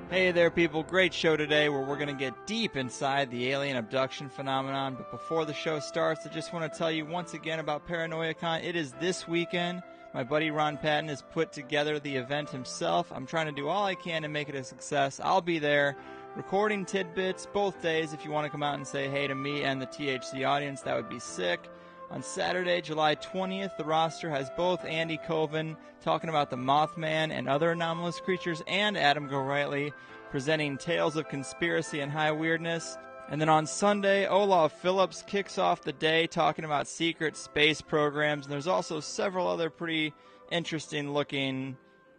Hey there, people. Great show today where we're going to get deep inside the alien abduction phenomenon. But before the show starts, I just want to tell you once again about ParanoiaCon. It is this weekend. My buddy Ron Patton has put together the event himself. I'm trying to do all I can to make it a success. I'll be there recording tidbits both days. If you want to come out and say hey to me and the THC audience, that would be sick. On Saturday, July 20th, the roster has both Andy Coven talking about the Mothman and other anomalous creatures, and Adam Gorightly presenting tales of conspiracy and high weirdness. And then on Sunday, Olaf Phillips kicks off the day talking about secret space programs, and there's also several other pretty interesting-looking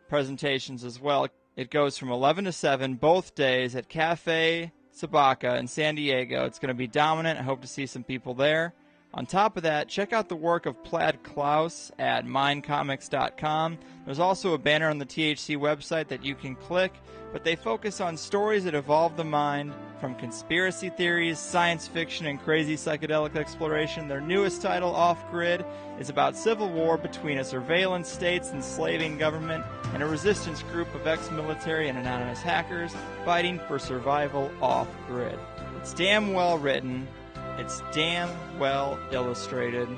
presentations as well. It goes from 11 to 7 both days at Cafe Sabaka in San Diego. It's going to be dominant. I hope to see some people there. On top of that, check out the work of Plaid Klaus at mindcomics.com. There's also a banner on the THC website that you can click, but they focus on stories that evolve the mind, from conspiracy theories, science fiction, and crazy psychedelic exploration. Their newest title, Off Grid, is about civil war between a surveillance state's enslaving government and a resistance group of ex-military and anonymous hackers fighting for survival off-grid. It's damn well written. It's damn well illustrated.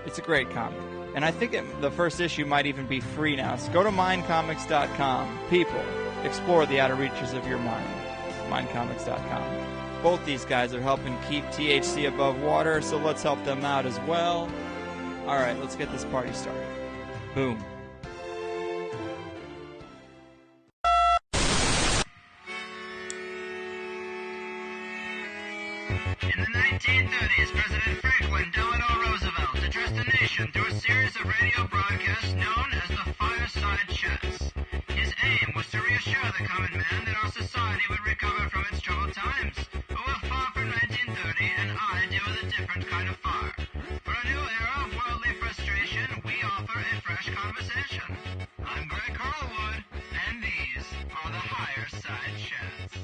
It's a great comic. And I think the first issue might even be free now. So go to mindcomics.com. People, explore the outer reaches of your mind. Mindcomics.com. Both these guys are helping keep THC above water, so let's help them out as well. All right, let's get this party started. Boom. In the 1930s, President Franklin Delano Roosevelt addressed the nation through a series of radio broadcasts known as the Fireside Chats. His aim was to reassure the common man that our society would recover from its troubled times. But we're far from 1930, and I deal with a different kind of far. For a new era of worldly frustration, we offer a fresh conversation. I'm Greg Carlwood, and these are the Higherside Chats.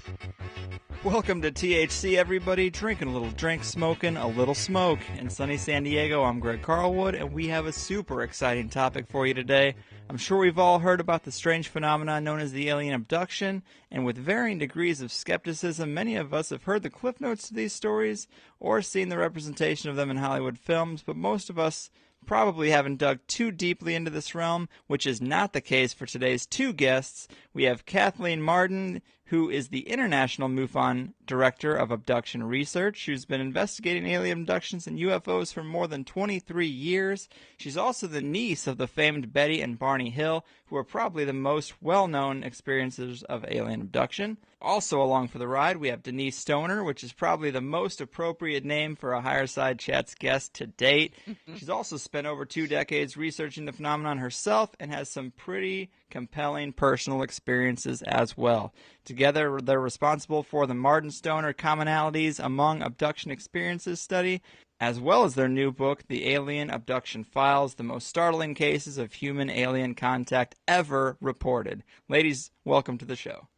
Welcome to THC, everybody. Drinking a little drink, smoking a little smoke. In sunny San Diego, I'm Greg Carlwood, and we have a super exciting topic for you today. I'm sure we've all heard about the strange phenomenon known as the alien abduction, and with varying degrees of skepticism, many of us have heard the cliff notes to these stories or seen the representation of them in Hollywood films, but most of us probably haven't dug too deeply into this realm, which is not the case for today's two guests. We have Kathleen Marden, who is the International MUFON Director of Abduction Research, who's been investigating alien abductions and UFOs for more than 23 years. She's also the niece of the famed Betty and Barney Hill, who are probably the most well-known experiencers of alien abduction. Also along for the ride, we have Denise Stoner, which is probably the most appropriate name for a Higherside Chats guest to date. She's also spent over 2 decades researching the phenomenon herself and has some pretty compelling personal experiences as well. Together, they're responsible for the Marden Stoner Commonalities Among Abduction Experiences study, as well as their new book, The Alien Abduction Files, the most startling cases of human-alien contact ever reported. Ladies, welcome to the show.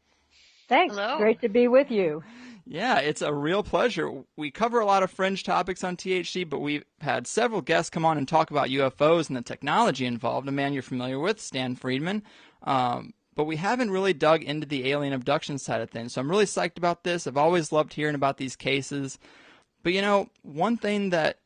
Thanks. Hello. Great to be with you. Yeah, it's a real pleasure. We cover a lot of fringe topics on THC, but we've had several guests come on and talk about UFOs and the technology involved. A man you're familiar with, Stan Friedman. But we haven't really dug into the alien abduction side of things. So I'm really psyched about this. I've always loved hearing about these cases. But, you know, one thing that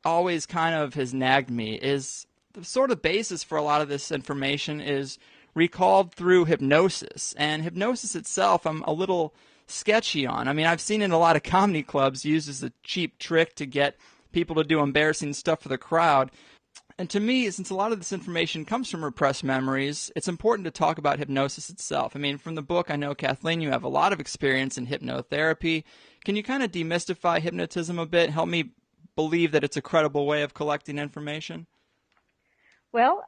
always kind of has nagged me is the sort of basis for a lot of this information is recalled through hypnosis. And hypnosis itself, I'm a little sketchy on. I mean, I've seen it in a lot of comedy clubs used as a cheap trick to get people to do embarrassing stuff for the crowd. And to me, since a lot of this information comes from repressed memories, it's important to talk about hypnosis itself. I mean, from the book, I know, Kathleen, you have a lot of experience in hypnotherapy. Can you kind of demystify hypnotism a bit? Help me believe that it's a credible way of collecting information? Well,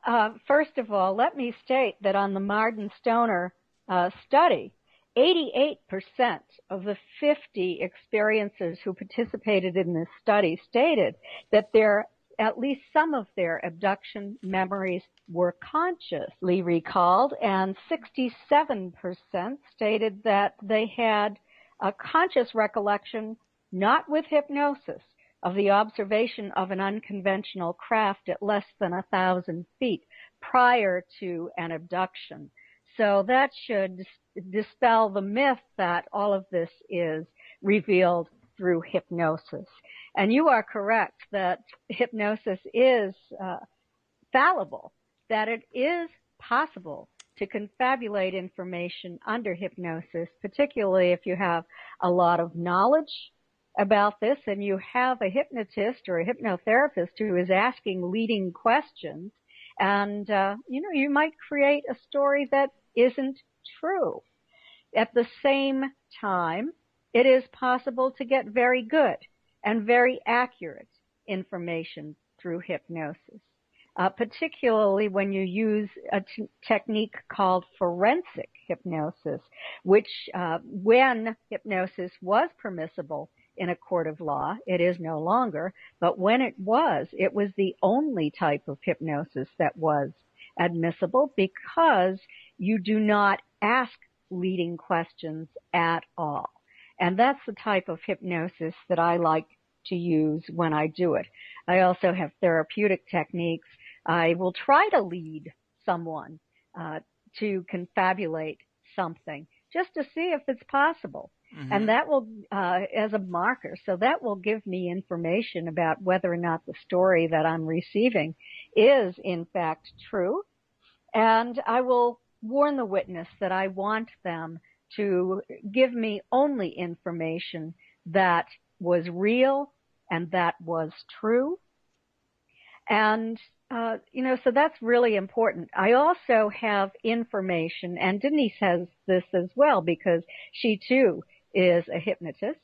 first of all, let me state that on the Marden Stoner study, 88% of the 50 experiencers who participated in this study stated that at least some of their abduction memories were consciously recalled, and 67% stated that they had a conscious recollection, not with hypnosis, of the observation of an unconventional craft at less than 1,000 feet prior to an abduction. so that should dispel the myth that all of this is revealed through hypnosis. And you are correct that hypnosis is fallible, that it is possible to confabulate information under hypnosis, particularly if you have a lot of knowledge about this and you have a hypnotist or a hypnotherapist who is asking leading questions, and you might create a story that isn't true. At the same time, it is possible to get very good and very accurate information through hypnosis, particularly when you use a technique called forensic hypnosis, which when hypnosis was permissible in a court of law, it is no longer, but when it was the only type of hypnosis that was admissible because you do not ask leading questions at all. And that's the type of hypnosis that I like to use when I do it. I also have therapeutic techniques. I will try to lead someone to confabulate something just to see if it's possible. Mm-hmm. And that will, as a marker, so that will give me information about whether or not the story that I'm receiving is in fact true. And I will warn the witness that I want them to give me only information that was real and that was true. And, so that's really important. I also have information, and Denise has this as well because she too is a hypnotist,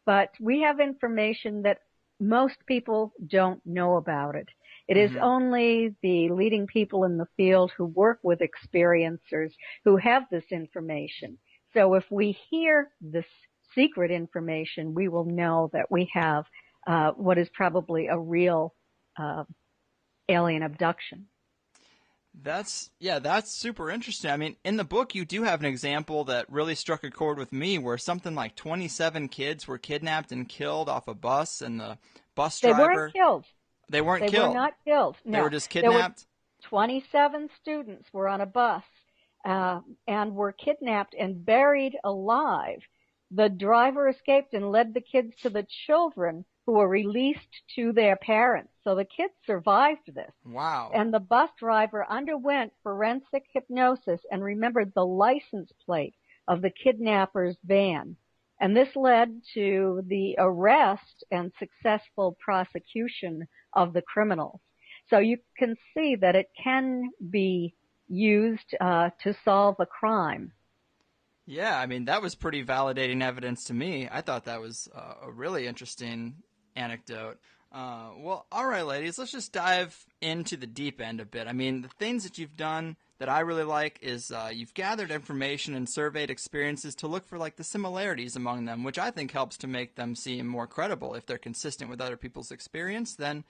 but we have information that most people don't know about it. It is only the leading people in the field who work with experiencers who have this information. So if we hear this secret information, we will know that we have what is probably a real alien abduction. That's super interesting. I mean, in the book, you do have an example that really struck a chord with me where something like 27 kids were kidnapped and killed off a bus, and the bus driver... They weren't killed. They weren't killed? They were not killed. No. They were just kidnapped? 27 students were on a bus and were kidnapped and buried alive. The driver escaped and led the kids to the children who were released to their parents. So the kids survived this. Wow. And the bus driver underwent forensic hypnosis and remembered the license plate of the kidnapper's van. And this led to the arrest and successful prosecution of the criminals. So you can see that it can be used to solve a crime. Yeah, I mean, that was pretty validating evidence to me. I thought that was a really interesting anecdote. Well, all right, ladies, let's just dive into the deep end a bit. I mean, the things that you've done that I really like is you've gathered information and surveyed experiences to look for like the similarities among them, which I think helps to make them seem more credible. If they're consistent with other people's experience, then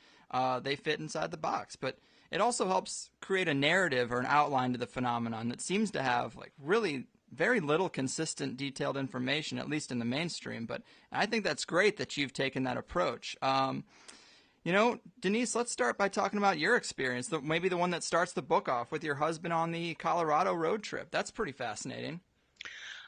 they fit inside the box. But it also helps create a narrative or an outline to the phenomenon that seems to have like really very little consistent, detailed information, at least in the mainstream. But I think that's great that you've taken that approach. Denise, let's start by talking about your experience, maybe the one that starts the book off with your husband on the Colorado road trip. That's pretty fascinating.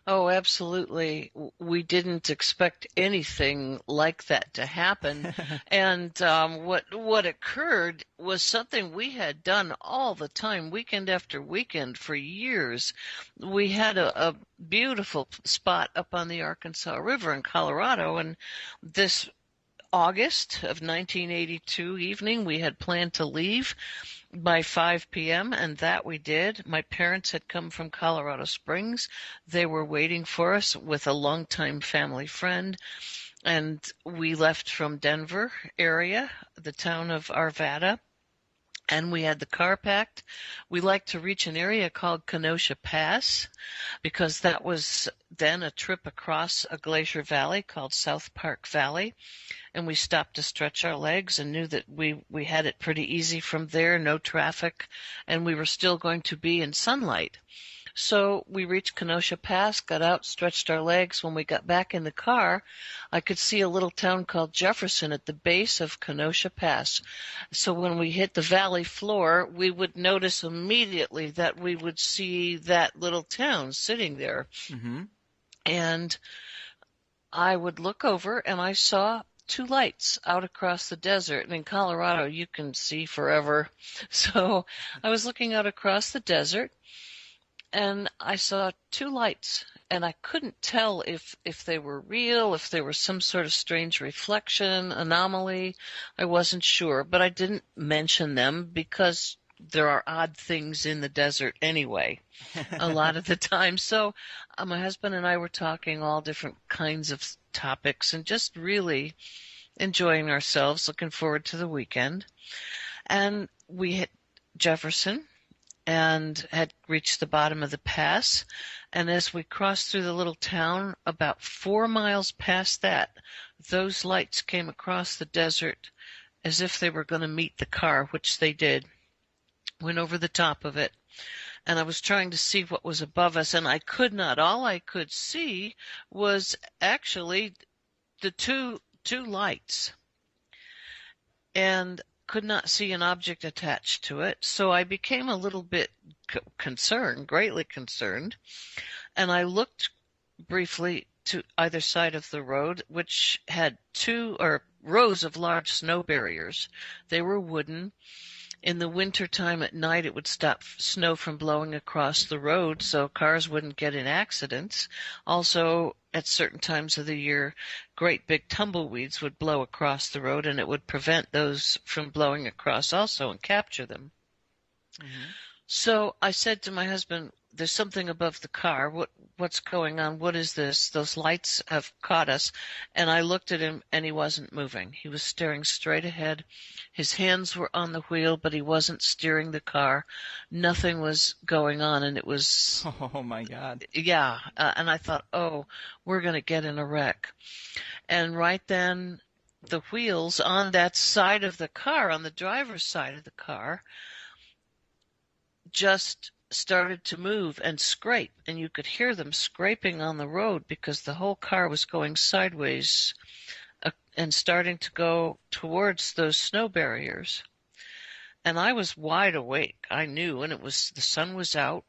Oh, absolutely. We didn't expect anything like that to happen. And what occurred was something we had done all the time, weekend after weekend for years. We had a beautiful spot up on the Arkansas River in Colorado, and this August of 1982 evening, we had planned to leave by 5 p.m., and that we did. My parents had come from Colorado Springs. They were waiting for us with a longtime family friend, and we left from Denver area, the town of Arvada, and we had the car packed. We liked to reach an area called Kenosha Pass because that was then a trip across a glacier valley called South Park Valley. And we stopped to stretch our legs and knew that we had it pretty easy from there, no traffic, and we were still going to be in sunlight. So we reached Kenosha Pass, got out, stretched our legs. When we got back in the car, I could see a little town called Jefferson at the base of Kenosha Pass. So when we hit the valley floor, we would notice immediately that we would see that little town sitting there. Mm-hmm. And I would look over and I saw two lights out across the desert. And in Colorado, you can see forever. So I was looking out across the desert and I saw two lights. And I couldn't tell if they were real, if they were some sort of strange reflection, anomaly. I wasn't sure, but I didn't mention them because there are odd things in the desert anyway, a lot of the time. So my husband and I were talking all different kinds of topics and just really enjoying ourselves, looking forward to the weekend. And we hit Jefferson and had reached the bottom of the pass. And as we crossed through the little town, about 4 miles past that, those lights came across the desert as if they were going to meet the car, which they did. Went over the top of it, and I was trying to see what was above us, and I could not. All I could see was actually the two lights, and could not see an object attached to it. So I became a little bit concerned, greatly concerned, and I looked briefly to either side of the road, which had rows of large snow barriers. They were wooden. In the winter time at night, it would stop snow from blowing across the road so cars wouldn't get in accidents. Also, at certain times of the year, great big tumbleweeds would blow across the road, and it would prevent those from blowing across also and capture them. Mm-hmm. So I said to my husband, there's something above the car. What's going on? What is this? Those lights have caught us. And I looked at him, and he wasn't moving. He was staring straight ahead. His hands were on the wheel, but he wasn't steering the car. Nothing was going on, and it was... Oh, my God. Yeah, and I thought, we're going to get in a wreck. And right then, the wheels on that side of the car, on the driver's side of the car, just started to move and scrape, and you could hear them scraping on the road because the whole car was going sideways and starting to go towards those snow barriers. And I was wide awake. I knew, and the sun was out,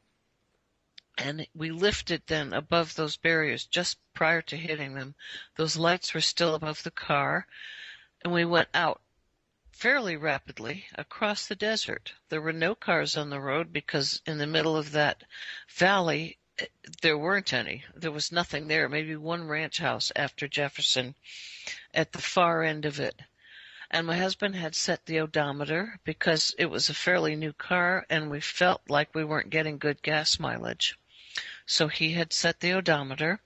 and we lifted then above those barriers just prior to hitting them. Those lights were still above the car, and we went out fairly rapidly across the desert. There were no cars on the road because in the middle of that valley, there weren't any. There was nothing there, maybe one ranch house after Jefferson at the far end of it. And my husband had set the odometer because it was a fairly new car and we felt like we weren't getting good gas mileage. So he had set the odometer,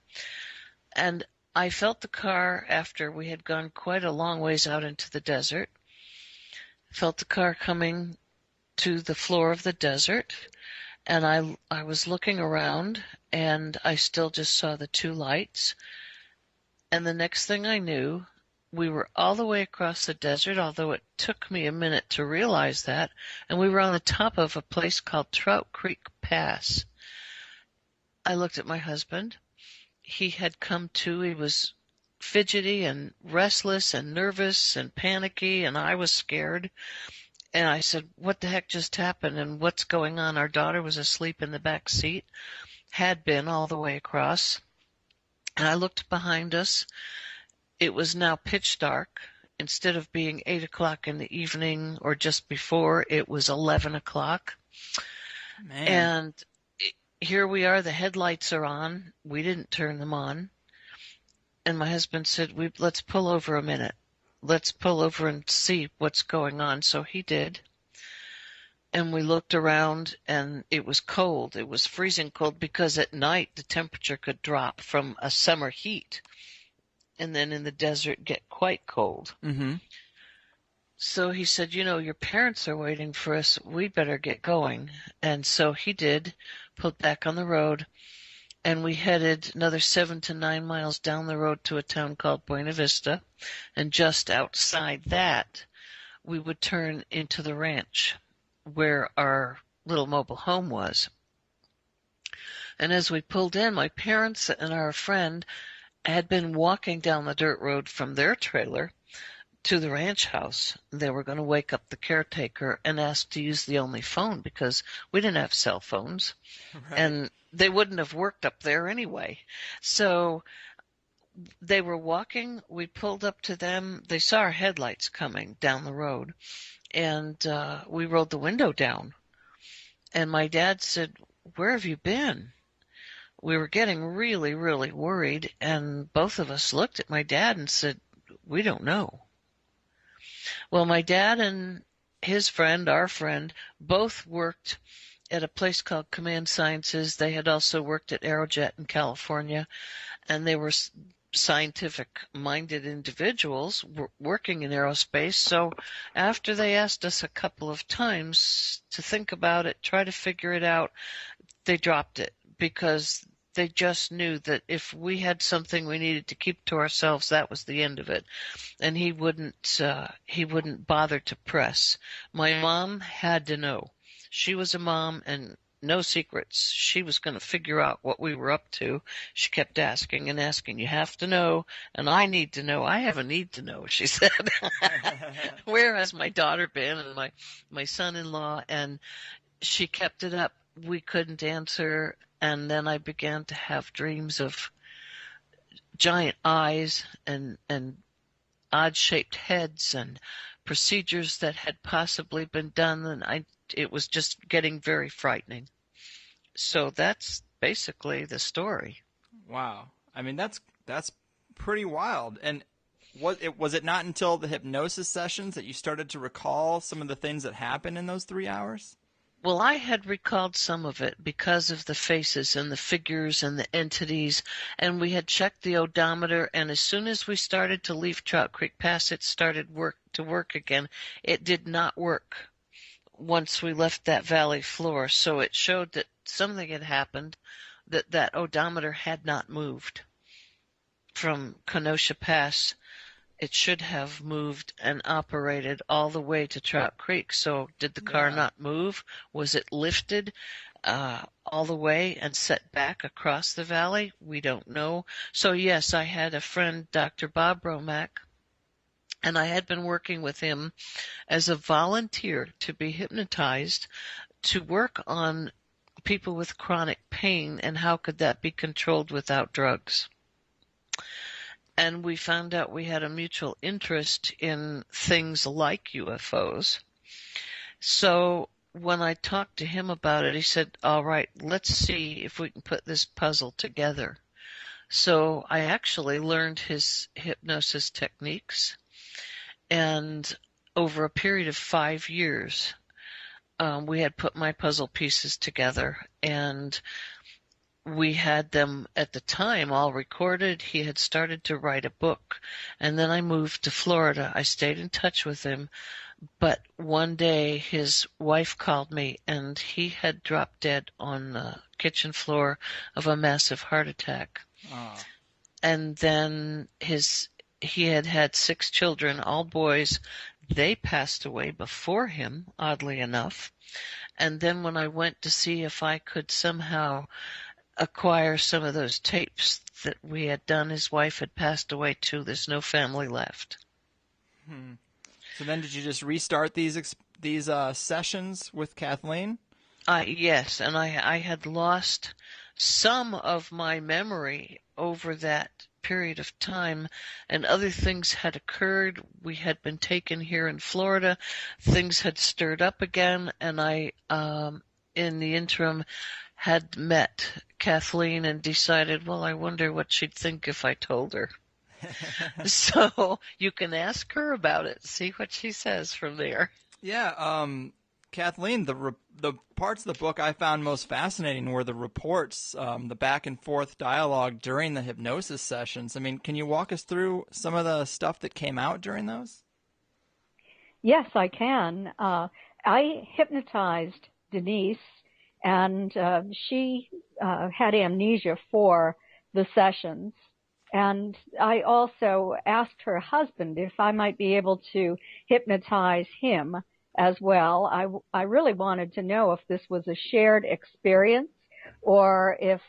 and I felt the car after we had gone quite a long ways out into the desert. Felt the car coming to the floor of the desert, and I was looking around, and I still just saw the two lights. And the next thing I knew, we were all the way across the desert, although it took me a minute to realize that, and we were on the top of a place called Trout Creek Pass. I looked at my husband. He had come to. He was fidgety and restless and nervous and panicky, and I was scared. And I said, what the heck just happened and what's going on? Our daughter was asleep in the back seat, had been all the way across. And I looked behind us. It was now pitch dark. Instead of being 8 o'clock in the evening or just before, it was 11 o'clock. Man. And here we are, the headlights are on. We didn't turn them on. And my husband said, let's pull over a minute. Let's pull over and see what's going on. So he did. And we looked around, and it was cold. It was freezing cold because at night the temperature could drop from a summer heat and then in the desert get quite cold. Mm-hmm. So he said, your parents are waiting for us. We better get going. And so he did, pulled back on the road. And we headed another 7 to 9 miles down the road to a town called Buena Vista. And just outside that, we would turn into the ranch where our little mobile home was. And as we pulled in, my parents and our friend had been walking down the dirt road from their trailer to the ranch house. They were going to wake up the caretaker and ask to use the only phone because we didn't have cell phones. Right. And they wouldn't have worked up there anyway. So they were walking. We pulled up to them. They saw our headlights coming down the road. And we rolled the window down. And my dad said, "Where have you been?" We were getting really, really worried. And both of us looked at my dad and said, "We don't know." Well, my dad and his friend, our friend, both worked at a place called Command Sciences. They had also worked at Aerojet in California, and they were scientific-minded individuals working in aerospace. So after they asked us a couple of times to think about it, try to figure it out, they dropped it because they just knew that if we had something we needed to keep to ourselves, that was the end of it. And he wouldn't bother to press. My mom had to know. She was a mom and no secrets. She was going to figure out what we were up to. She kept asking and asking. "You have to know, and I need to know. I have a need to know," she said. "Where has my daughter been?" And my son-in-law, and she kept it up. We couldn't answer, and then I began to have dreams of giant eyes and odd-shaped heads and procedures that had possibly been done, and it was just getting very frightening. So that's basically the story. Wow. I mean, that's pretty wild. And was it not until the hypnosis sessions that you started to recall some of the things that happened in those 3 hours? Well, I had recalled some of it because of the faces and the figures and the entities, and we had checked the odometer, and as soon as we started to leave Trout Creek Pass, it started to work again. It did not work once we left that valley floor, so it showed that something had happened, that odometer had not moved from Kenosha Pass. It should have moved and operated all the way to Trout Creek. So did the car not move? Was it lifted all the way and set back across the valley? We don't know. So yes, I had a friend, Dr. Bob Romack, and I had been working with him as a volunteer to be hypnotized to work on people with chronic pain and how could that be controlled without drugs. And we found out we had a mutual interest in things like UFOs. So when I talked to him about it, he said, "All right, let's see if we can put this puzzle together." So I actually learned his hypnosis techniques. And over a period of 5 years, we had put my puzzle pieces together, and we had them at the time all recorded. He had started to write a book, and then I moved to Florida. I stayed in touch with him, but one day his wife called me, and he had dropped dead on the kitchen floor of a massive heart attack. Oh. And then he had had 6 children, all boys. They passed away before him, oddly enough. And then when I went to see if I could somehow acquire some of those tapes that we had done, his wife had passed away too. There's no family left. So then did you just restart these sessions with Kathleen? Yes, and I had lost some of my memory over that period of time, and other things had occurred. We had been taken here in Florida. Things had stirred up again, and I, in the interim, had met Kathleen and decided, well, I wonder what she'd think if I told her. So you can ask her about it, see what she says from there. Yeah, Kathleen, the parts of the book I found most fascinating were the reports, the back and forth dialogue during the hypnosis sessions. I mean, can you walk us through some of the stuff that came out during those? Yes, I can. I hypnotized Denise, and she had amnesia for the sessions. And I also asked her husband if I might be able to hypnotize him as well. I really wanted to know if this was a shared experience or if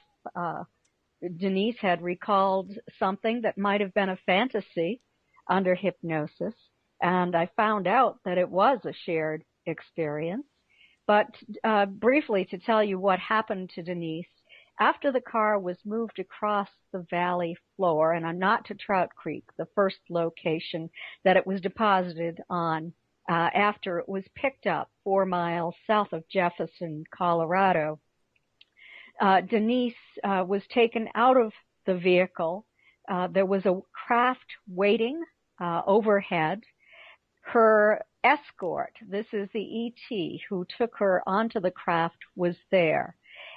Denise had recalled something that might have been a fantasy under hypnosis. And I found out that it was a shared experience. But briefly to tell you what happened to Denise, after the car was moved across the valley floor and not to Trout Creek, the first location that it was deposited on, after it was picked up 4 miles south of Jefferson, Colorado, Denise was taken out of the vehicle. There was a craft waiting overhead. Her escort, this is the ET who took her onto the craft, was there.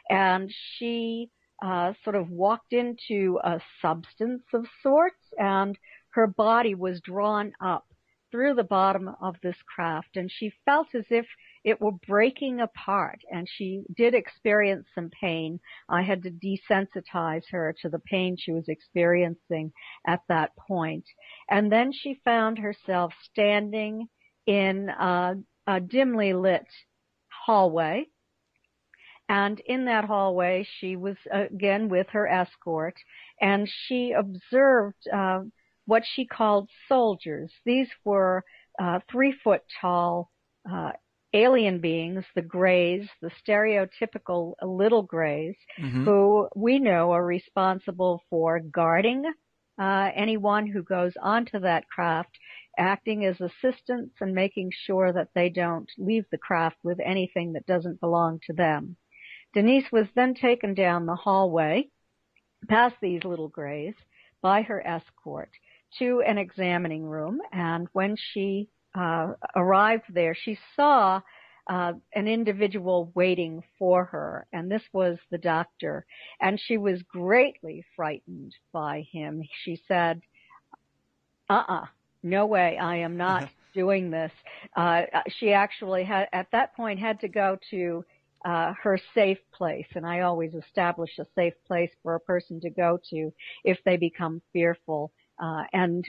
And she sort of walked into a substance of sorts, and her body was drawn up through the bottom of this craft, and she felt as if it were breaking apart, and she did experience some pain. I had to desensitize her to the pain she was experiencing at that point. And then she found herself standing in a dimly lit hallway. And in that hallway, she was again with her escort, and she observed what she called soldiers. These were 3-foot-tall alien beings, the Greys, the stereotypical little Greys, who we know are responsible for guarding anyone who goes onto that craft, acting as assistants and making sure that they don't leave the craft with anything that doesn't belong to them. Denise was then taken down the hallway, past these little Greys, by her escort to an examining room, and when she arrived there, she saw an individual waiting for her, and this was the doctor, and she was greatly frightened by him. She said, no way, I am not doing this. She actually had, at that point, had to go to her safe place, and I always establish a safe place for a person to go to if they become fearful. And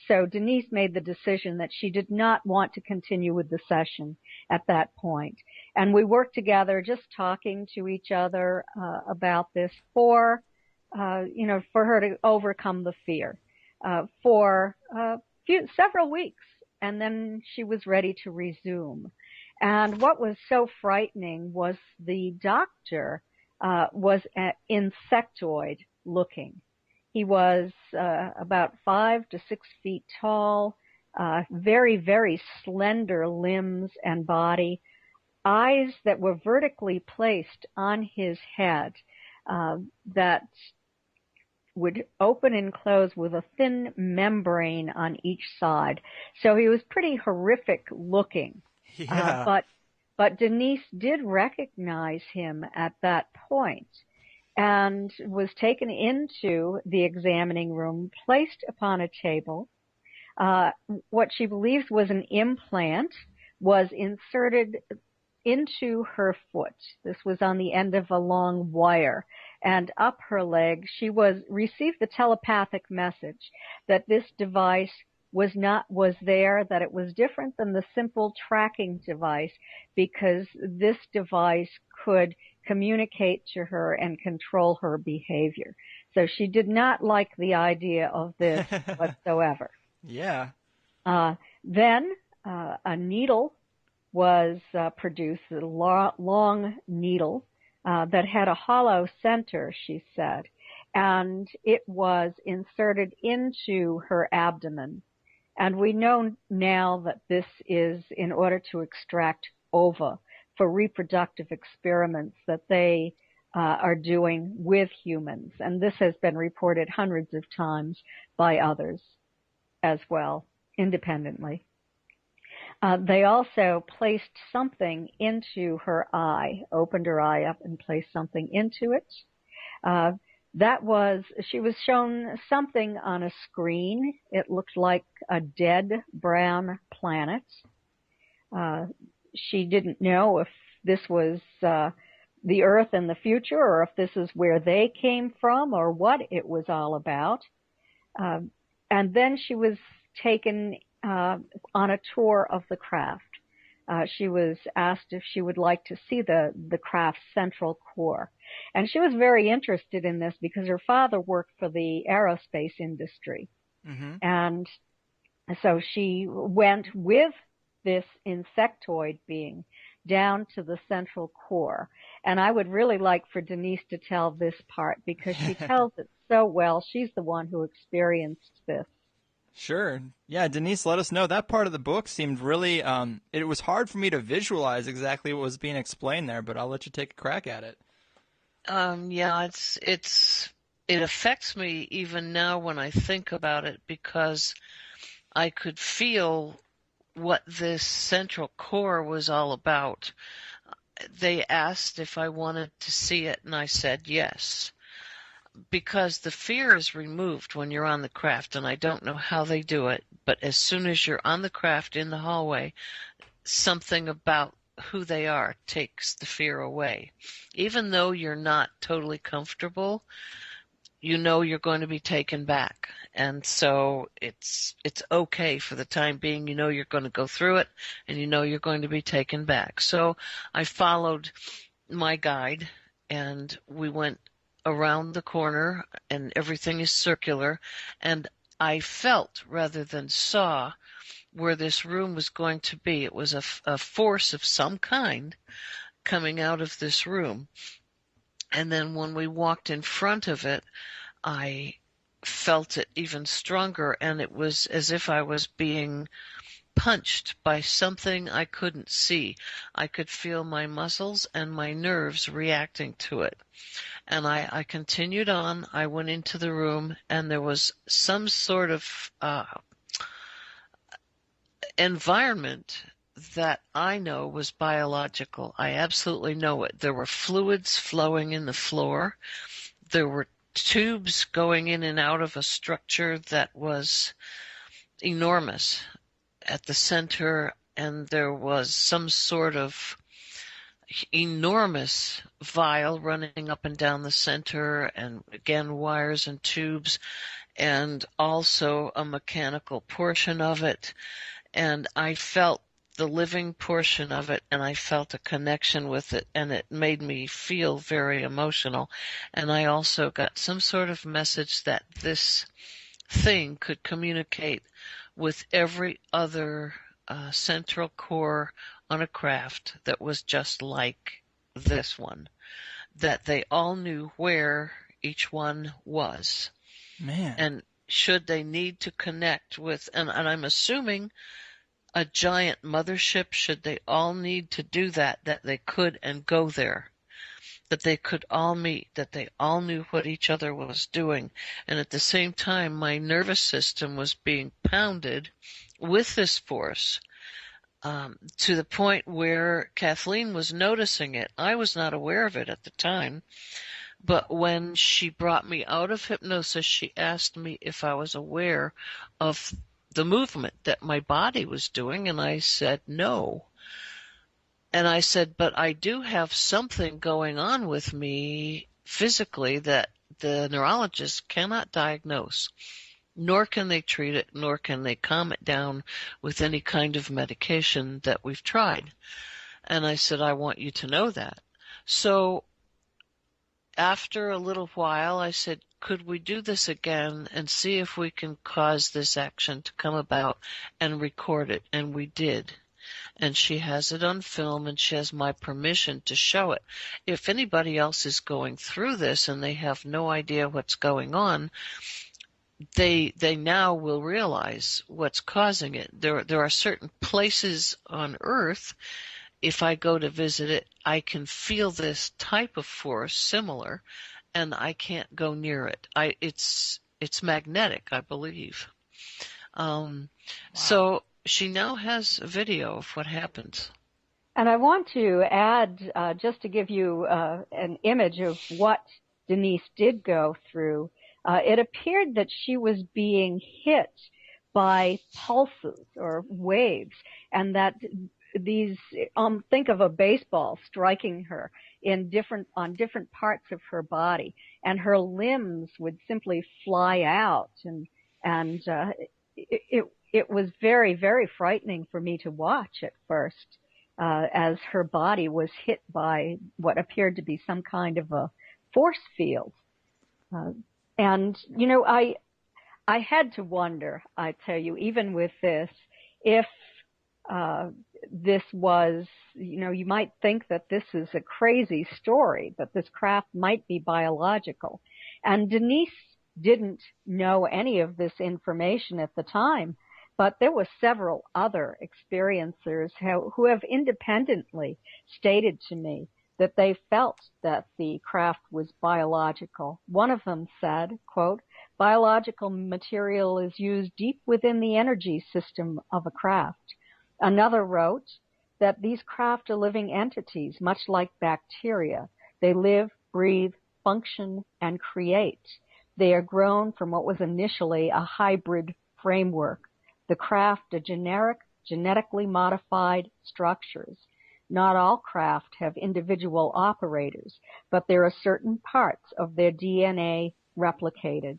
so Denise made the decision that she did not want to continue with the session at that point. And we worked together just talking to each other about this for her to overcome the fear for several weeks. And then she was ready to resume. And what was so frightening was the doctor was insectoid looking. He was about 5 to 6 feet tall, very, very slender limbs and body, eyes that were vertically placed on his head that would open and close with a thin membrane on each side. So he was pretty horrific looking. Yeah. But Denise did recognize him at that point and was taken into the examining room, placed upon a table. What she believes was an implant was inserted into her foot. This was on the end of a long wire, and up her leg she received the telepathic message that this device was there, that it was different than the simple tracking device, because this device could communicate to her and control her behavior. So she did not like the idea of this whatsoever. Yeah. Then a needle was produced, a long needle that had a hollow center, she said, and it was inserted into her abdomen. And we know now that this is in order to extract ova for reproductive experiments that they are doing with humans. And this has been reported hundreds of times by others as well, independently. They also placed something into her eye, opened her eye up and placed something into it. She was shown something on a screen. It looked like a dead brown planet. She didn't know if this was the Earth in the future, or if this is where they came from, or what it was all about. And then she was taken on a tour of the craft. she was asked if she would like to see the craft's central core. And she was very interested in this because her father worked for the aerospace industry. Mm-hmm. And so she went with this insectoid being down to the central core. And I would really like for Denise to tell this part because she tells it so well. She's the one who experienced this. Sure. Yeah, Denise, let us know. That part of the book seemed really, it was hard for me to visualize exactly what was being explained there, but I'll let you take a crack at it. Yeah, it affects me even now when I think about it because I could feel what this central core was all about. They asked if I wanted to see it, and I said yes. Because the fear is removed when you're on the craft, and I don't know how they do it, but as soon as you're on the craft in the hallway, something about who they are takes the fear away. Even though you're not totally comfortable, you know you're going to be taken back. And so it's okay for the time being. You know you're going to go through it, and you know you're going to be taken back. So I followed my guide, and we went around the corner, and everything is circular, and I felt rather than saw where this room was going to be. It was a force of some kind coming out of this room. And then when we walked in front of it, I felt it even stronger, and it was as if I was being punched by something I couldn't see. I could feel my muscles and my nerves reacting to it. And I continued on. I went into the room, and there was some sort of environment that I know was biological. I absolutely know it. There were fluids flowing in the floor. There were tubes going in and out of a structure that was enormous at the center, and there was some sort of enormous vial running up and down the center, and again wires and tubes, and also a mechanical portion of it. And I felt the living portion of it, and I felt a connection with it, and it made me feel very emotional. And I also got some sort of message that this thing could communicate with every other central core on a craft that was just like this one, that they all knew where each one was. Man. And should they need to connect with, and I'm assuming a giant mothership, should they all need to do that they could and go there, that they could all meet, that they all knew what each other was doing. And at the same time, my nervous system was being pounded with this force to the point where Kathleen was noticing it. I was not aware of it at the time, but when she brought me out of hypnosis, she asked me if I was aware of the movement that my body was doing, and I said no. And I said, but I do have something going on with me physically that the neurologists cannot diagnose, nor can they treat it, nor can they calm it down with any kind of medication that we've tried. And I said, I want you to know that. So after a little while, I said, could we do this again and see if we can cause this action to come about and record it? And we did. And she has it on film, and she has my permission to show it. If anybody else is going through this and they have no idea what's going on, they now will realize what's causing it. There are certain places on Earth, if I go to visit it, I can feel this type of force similar, and I can't go near it. It's magnetic, I believe. Wow. So she now has a video of what happens. And I want to add, just to give you an image of what Denise did go through, it appeared that she was being hit by pulses or waves, and that these, think of a baseball striking her on different parts of her body, and her limbs would simply fly out, and it was very, very frightening for me to watch at first. as her body was hit by what appeared to be some kind of a force field. And, you know, I had to wonder, I tell you, even with this, if this was, you know, you might think that this is a crazy story, that this craft might be biological. And Denise didn't know any of this information at the time, but there were several other experiencers who have independently stated to me that they felt that the craft was biological. One of them said, quote, "Biological material is used deep within the energy system of a craft." Another wrote that these craft are living entities, much like bacteria. They live, breathe, function, and create. They are grown from what was initially a hybrid framework. The craft are generic, genetically modified structures. Not all craft have individual operators, but there are certain parts of their DNA replicated.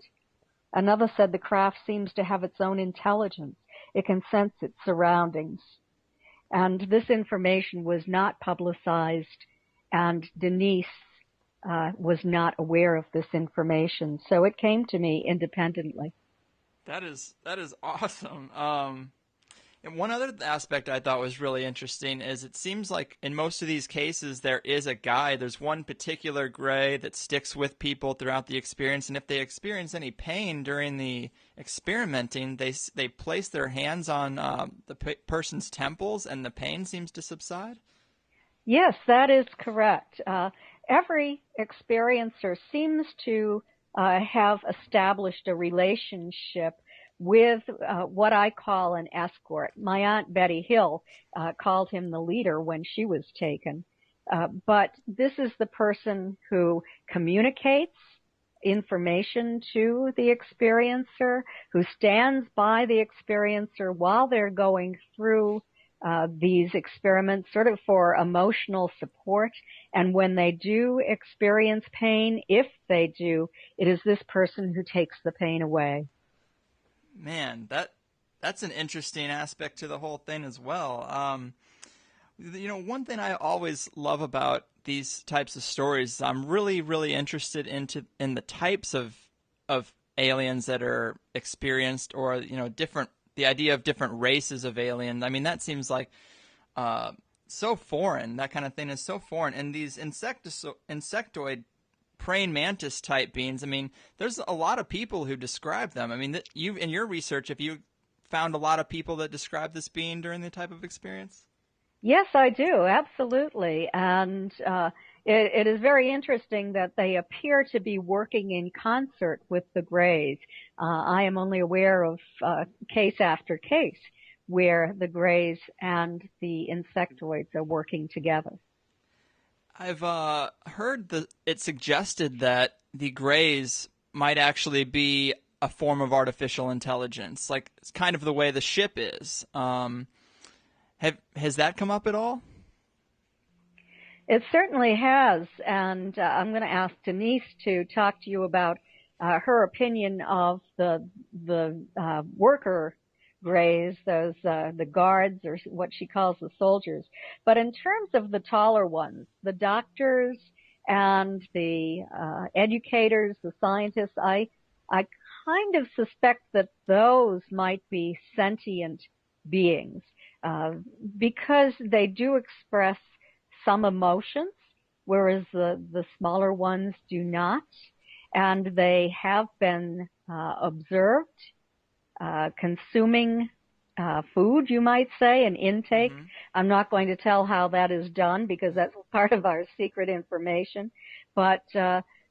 Another said the craft seems to have its own intelligence. It can sense its surroundings. And this information was not publicized, and Denise was not aware of this information. So it came to me independently. That is awesome. And one other aspect I thought was really interesting is it seems like in most of these cases there is a guide. There's one particular gray that sticks with people throughout the experience, and if they experience any pain during the experimenting, they place their hands on the person's temples, and the pain seems to subside. Yes, that is correct. Every experiencer seems to have established a relationship with what I call an escort. My Aunt Betty Hill called him the leader when she was taken. But this is the person who communicates information to the experiencer, who stands by the experiencer while they're going through these experiments, sort of for emotional support. And when they do experience pain, if they do, it is this person who takes the pain away. Man, that's an interesting aspect to the whole thing as well. You know, one thing I always love about these types of stories is I'm really, really interested in the types of aliens that are experienced, or you know, the idea of different races of aliens. I mean, that seems like so foreign. That kind of thing is so foreign. And these insectoid praying mantis type beings, I mean, there's a lot of people who describe them. I mean, you in your research, have you found a lot of people that describe this being during the type of experience? Yes, I do, absolutely. And it is very interesting that they appear to be working in concert with the Greys. I am only aware of case after case where the Greys and the insectoids are working together. I've heard that it suggested that the Greys might actually be a form of artificial intelligence, like it's kind of the way the ship is. Has that come up at all? It certainly has, and I'm going to ask Denise to talk to you about her opinion of the worker Greys, those the guards, or what she calls the soldiers. But in terms of the taller ones, the doctors and the educators, the scientists, I kind of suspect that those might be sentient beings because they do express some emotions, whereas the smaller ones do not, and they have been observed consuming food, you might say, an intake. Mm-hmm. I'm not going to tell how that is done because that's part of our secret information, but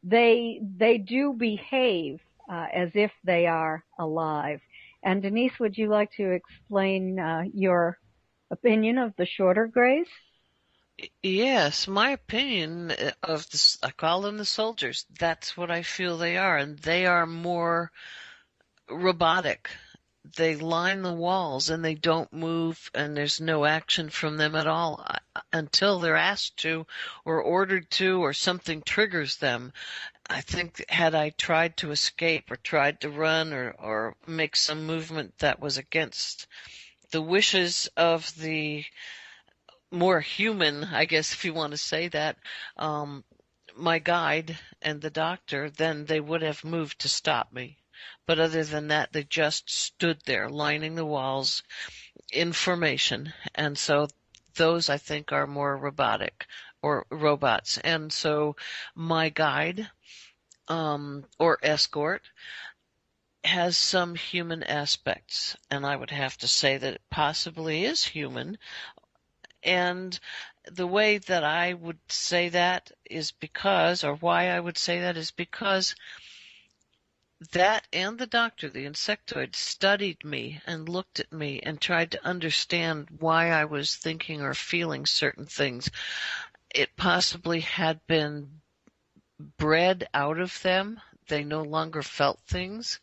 they do behave as if they are alive. And Denise, would you like to explain your opinion of the shorter Greys? Yes, my opinion of this, I call them the soldiers. That's what I feel they are, and they are more robotic. They line the walls and they don't move, and there's no action from them at all until they're asked to or ordered to, or something triggers them. I think had I tried to escape or tried to run or make some movement that was against the wishes of the more human, I guess, if you want to say that, my guide and the doctor, then they would have moved to stop me. But other than that, they just stood there lining the walls in formation. And so those, I think, are more robotic or robots. And so my guide, or escort, has some human aspects. And I would have to say that it possibly is human. And the way that I would say that is because, or why I would say that is because that and the doctor, the insectoid, studied me and looked at me and tried to understand why I was thinking or feeling certain things. It possibly had been bred out of them. They no longer felt things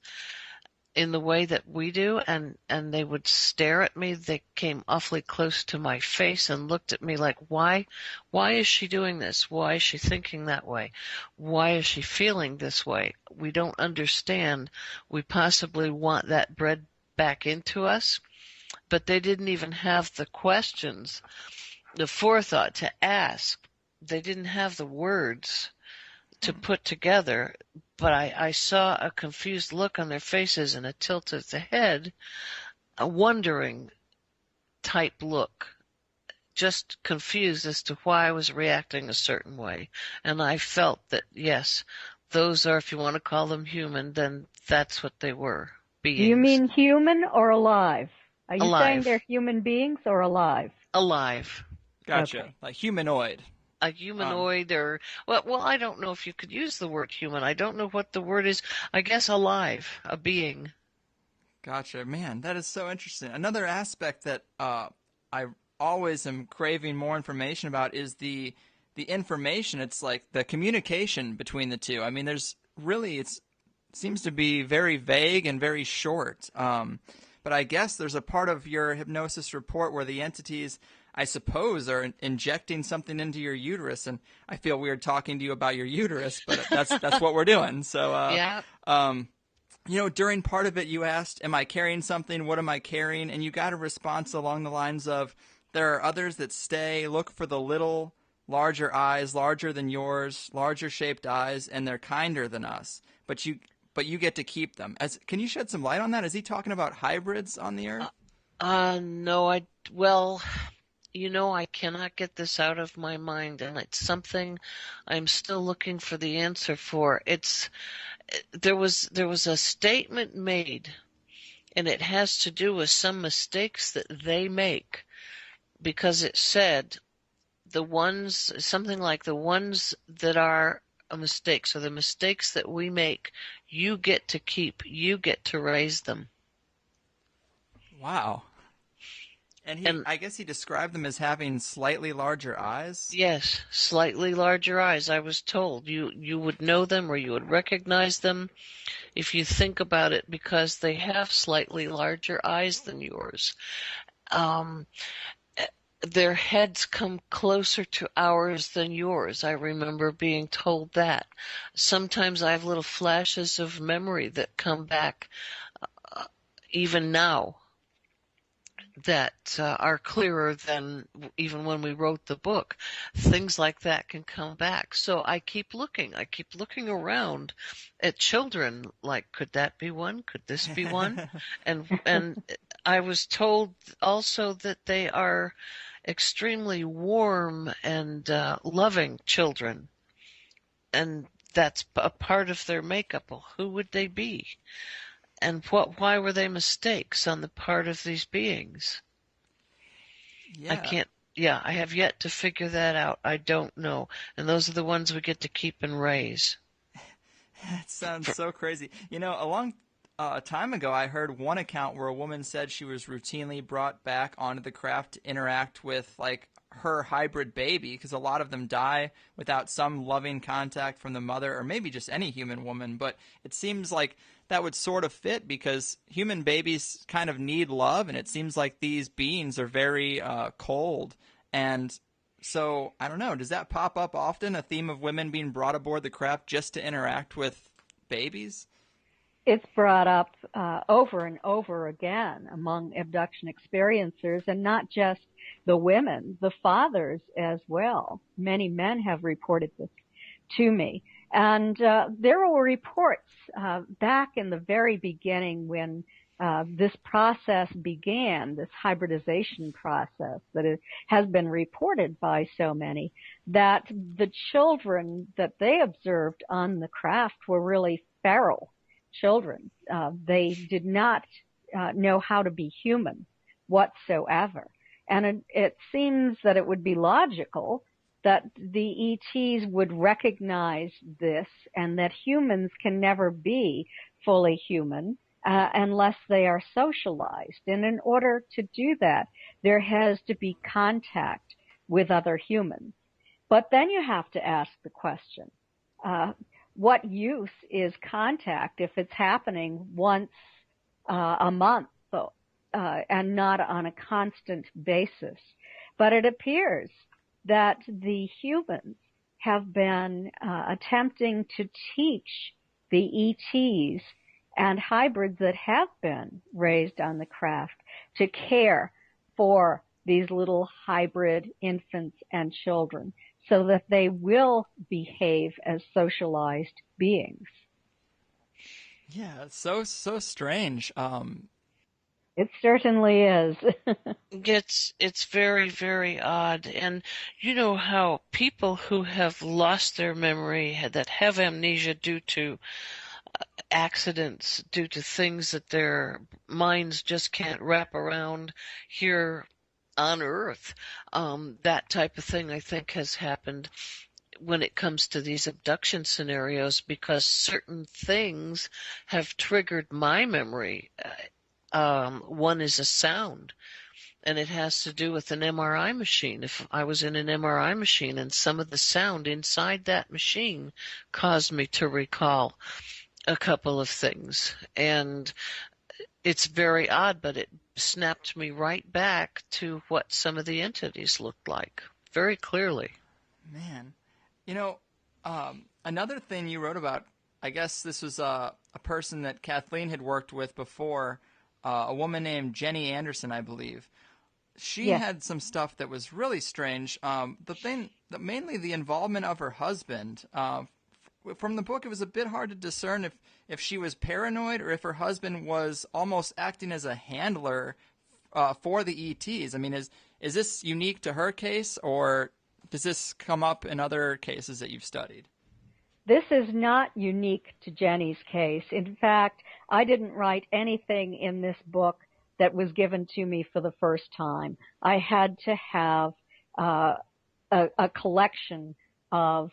in the way that we do, and they would stare at me. They came awfully close to my face and looked at me like, why is she doing this? Why is she thinking that way? Why is she feeling this way? We don't understand. We possibly want that bred back into us, but they didn't even have the questions, the forethought to ask. They didn't have the words to put together, but I saw a confused look on their faces and a tilt of the head, a wondering type look, just confused as to why I was reacting a certain way. And I felt that, yes, those are, if you want to call them human, then that's what they were, beings. Do you mean human or alive? Are you Alive. saying they're human beings or alive? Alive. Gotcha. Okay. Like humanoid. A humanoid or, well, I don't know if you could use the word human. I don't know what the word is. I guess alive, a being. Gotcha. Man, that is so interesting. Another aspect that I always am craving more information about is the information. It's like the communication between the two. I mean, there's really, it seems to be very vague and very short. But I guess there's a part of your hypnosis report where the entities, I suppose, are injecting something into your uterus, and I feel weird talking to you about your uterus, but that's what we're doing. So, Yeah. During part of it, you asked, "Am I carrying something? What am I carrying?" And you got a response along the lines of, "There are others that stay. Look for the little, larger eyes, larger than yours, larger shaped eyes, and they're kinder than us. But you get to keep them." Can you shed some light on that? Is he talking about hybrids on the earth? No, I cannot get this out of my mind, and it's something I'm still looking for the answer for. There was a statement made, and it has to do with some mistakes that they make, because it said something like the ones that are a mistake, so the mistakes that we make, you get to keep, you get to raise them. Wow. And I guess he described them as having slightly larger eyes? Yes, slightly larger eyes, I was told. You would know them or you would recognize them if you think about it, because they have slightly larger eyes than yours. Their heads come closer to ours than yours. I remember being told that. Sometimes I have little flashes of memory that come back even now, that are clearer than even when we wrote the book. Things like that can come back. So I keep looking around at children, like, could that be one? Could this be one? and I was told also that they are extremely warm and loving children, and that's a part of their makeup. Well, who would they be? And why were they mistakes on the part of these beings? Yeah. I have yet to figure that out. I don't know. And those are the ones we get to keep and raise. That sounds so crazy. A long time ago, I heard one account where a woman said she was routinely brought back onto the craft to interact with, like, her hybrid baby, because a lot of them die without some loving contact from the mother, or maybe just any human woman. But it seems like that would sort of fit, because human babies kind of need love, and it seems like these beings are very cold. And so, I don't know, does that pop up often, a theme of women being brought aboard the craft just to interact with babies? it's brought up over and over again among abduction experiencers, and not just the women, the fathers as well. Many men have reported this to me. And there were reports back in the very beginning when this process began, this hybridization process that has been reported by so many, that the children that they observed on the craft were really feral children. They did not know how to be human whatsoever. And it seems that it would be logical that the ETs would recognize this, and that humans can never be fully human unless they are socialized. And in order to do that, there has to be contact with other humans. But then you have to ask the question, what use is contact if it's happening once a month and not on a constant basis? But it appears that the humans have been attempting to teach the ETs and hybrids that have been raised on the craft to care for these little hybrid infants and children so that they will behave as socialized beings. Yeah, it's so strange. It certainly is. It's very, very odd. And you know how people who have lost their memory, that have amnesia due to accidents, due to things that their minds just can't wrap around here on Earth, that type of thing I think has happened when it comes to these abduction scenarios, because certain things have triggered my memory. One is a sound, and it has to do with an MRI machine. If I was in an MRI machine and some of the sound inside that machine caused me to recall a couple of things. And it's very odd, but it snapped me right back to what some of the entities looked like very clearly. Man, you know, another thing you wrote about, I guess this was a person that Kathleen had worked with before, a woman named Jenny Anderson, I believe. She had some stuff that was really strange. Mainly the involvement of her husband. From the book, it was a bit hard to discern if she was paranoid or if her husband was almost acting as a handler for the ETs. I mean, is this unique to her case, or does this come up in other cases that you've studied? This is not unique to Jenny's case. In fact, I didn't write anything in this book that was given to me for the first time. I had to have a collection of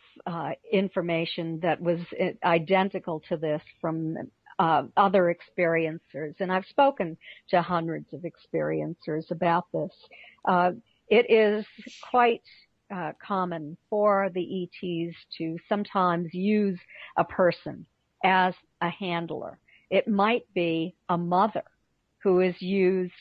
information that was identical to this from other experiencers. And I've spoken to hundreds of experiencers about this. It is quite common for the ETs to sometimes use a person as a handler. It might be a mother who is used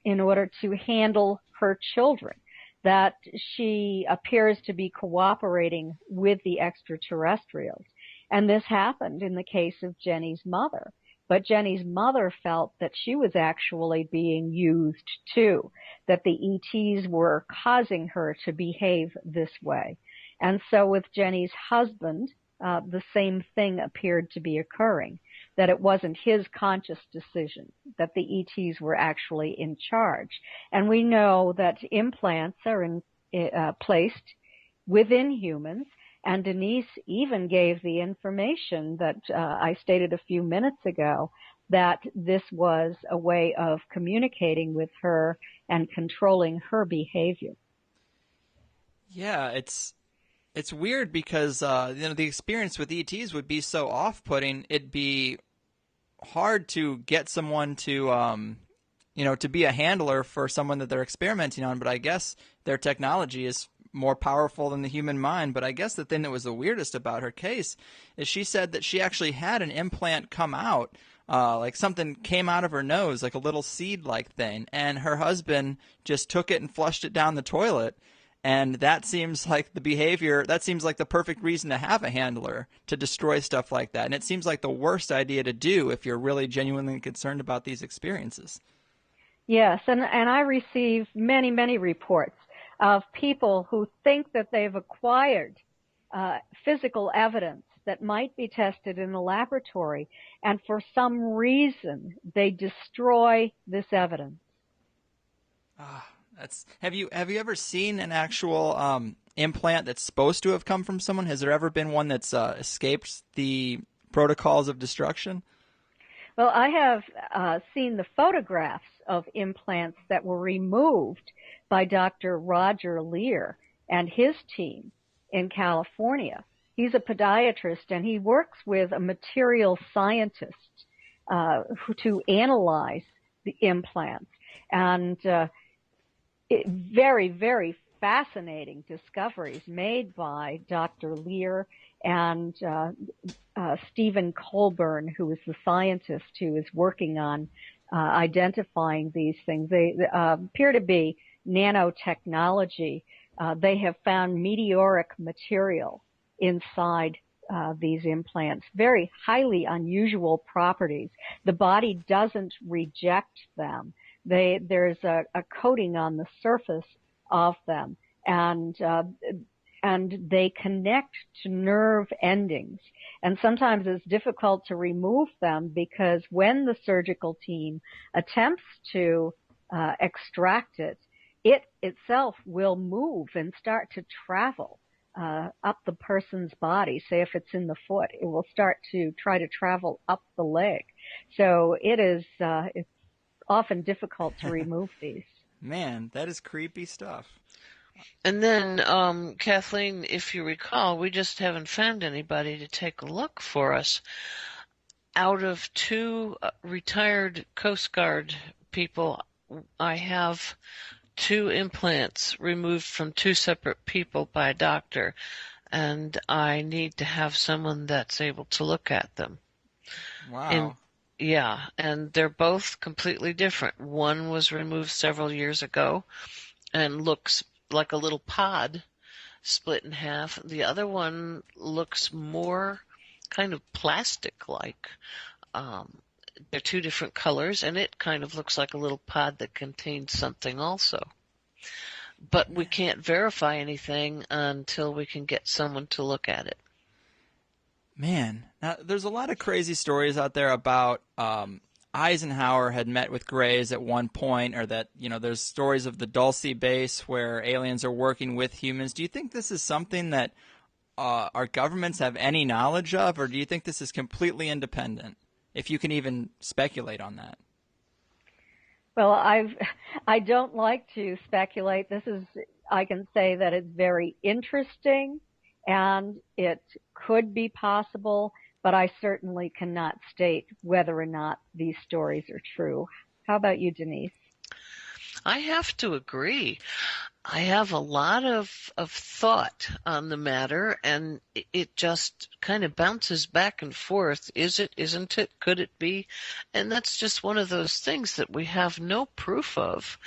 in order to handle her children, that she appears to be cooperating with the extraterrestrials. And this happened in the case of Jenny's mother. But Jenny's mother felt that she was actually being used too, that the ETs were causing her to behave this way. And so with Jenny's husband, the same thing appeared to be occurring, that it wasn't his conscious decision, that the ETs were actually in charge. And we know that implants are placed within humans, and Denise even gave the information that I stated a few minutes ago, that this was a way of communicating with her and controlling her behavior. Yeah, it's weird because the experience with ETs would be so off-putting. It'd be hard to get someone to to be a handler for someone that they're experimenting on. But I guess their technology is more powerful than the human mind. But I guess the thing that was the weirdest about her case is she said that she actually had an implant come out, like something came out of her nose, like a little seed-like thing, and her husband just took it and flushed it down the toilet. And that seems like the behavior, that seems like the perfect reason to have a handler to destroy stuff like that. And it seems like the worst idea to do if you're really genuinely concerned about these experiences. Yes, and I receive many, many reports of people who think that they've acquired physical evidence that might be tested in the laboratory, and for some reason they destroy this evidence. Have you ever seen an actual implant that's supposed to have come from someone? Has there ever been one that's escaped the protocols of destruction? Well, I have seen the photographs of implants that were removed by Dr. Roger Lear and his team in California. He's a podiatrist, and he works with a material scientist to analyze the implants. And very, very fascinating discoveries made by Dr. Lear and Stephen Colburn, who is the scientist who is working on identifying these things. They appear to be nanotechnology. They have found meteoric material inside these implants, very highly unusual properties. The body doesn't reject them. There's a coating on the surface of them, and they connect to nerve endings. And sometimes it's difficult to remove them because when the surgical team attempts to extract it, it itself will move and start to travel up the person's body. Say if it's in the foot, it will start to try to travel up the leg. So it's often difficult to remove these. Man, that is creepy stuff. And then, Kathleen, if you recall, we just haven't found anybody to take a look for us. Out of 2 retired Coast Guard people, I have 2 implants removed from 2 separate people by a doctor, and I need to have someone that's able to look at them. Wow. And they're both completely different. One was removed several years ago and looks like a little pod split in half. The other one looks more kind of plastic-like. They're 2 different colors, and it kind of looks like a little pod that contains something also. But we can't verify anything until we can get someone to look at it. Man, now, there's a lot of crazy stories out there about Eisenhower had met with Greys at one point, or that, there's stories of the Dulce base where aliens are working with humans. Do you think this is something that our governments have any knowledge of, or do you think this is completely independent, if you can even speculate on that? Well, I don't like to speculate. I can say that it's very interesting and it could be possible, but I certainly cannot state whether or not these stories are true. How about you, Denise? I have to agree. I have a lot of thought on the matter, and it just kind of bounces back and forth. Is it? Isn't it? Could it be? And that's just one of those things that we have no proof of.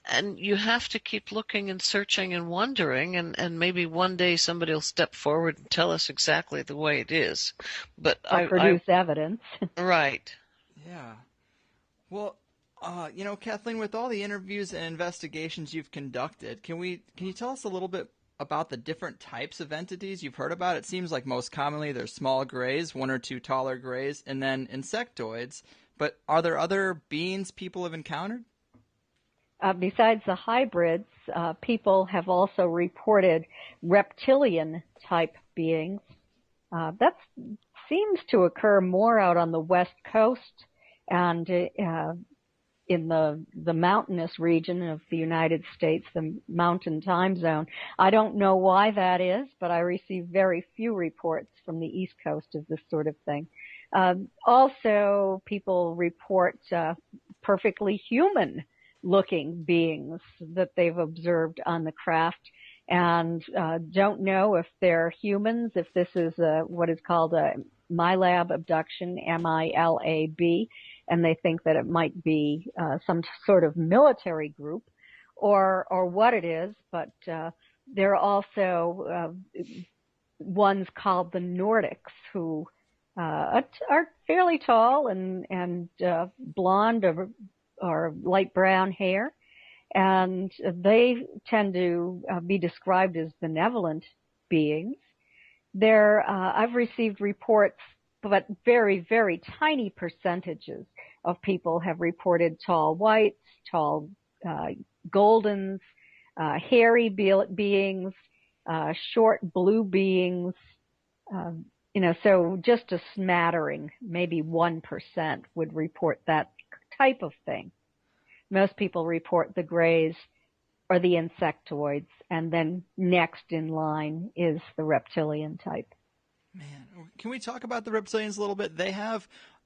And you have to keep looking and searching and wondering, and maybe one day somebody will step forward and tell us exactly the way it is. But I produce evidence. Right. Yeah. Well, Kathleen, with all the interviews and investigations you've conducted, can you tell us a little bit about the different types of entities you've heard about? It seems like most commonly there's small Greys, 1 or 2 taller Greys, and then insectoids. But are there other beings people have encountered? Besides the hybrids, people have also reported reptilian-type beings. That seems to occur more out on the West Coast and in the mountainous region of the United States, the mountain time zone. I don't know why that is, but I receive very few reports from the East Coast of this sort of thing. Also, people report perfectly human-looking beings that they've observed on the craft and don't know if they're humans, if this is what is called a MILAB abduction, MILAB, and they think that it might be some sort of military group or what it is, but there are also ones called the Nordics who are fairly tall and blonde or light brown hair, and they tend to be described as benevolent beings. I've received reports, but very, very tiny percentages of people have reported tall whites, tall goldens, hairy beings, short blue beings. So just a smattering, maybe 1% would report that type of thing. Most people report the grays or the insectoids, and then next in line is the reptilian type. Man, can we talk about the reptilians a little bit?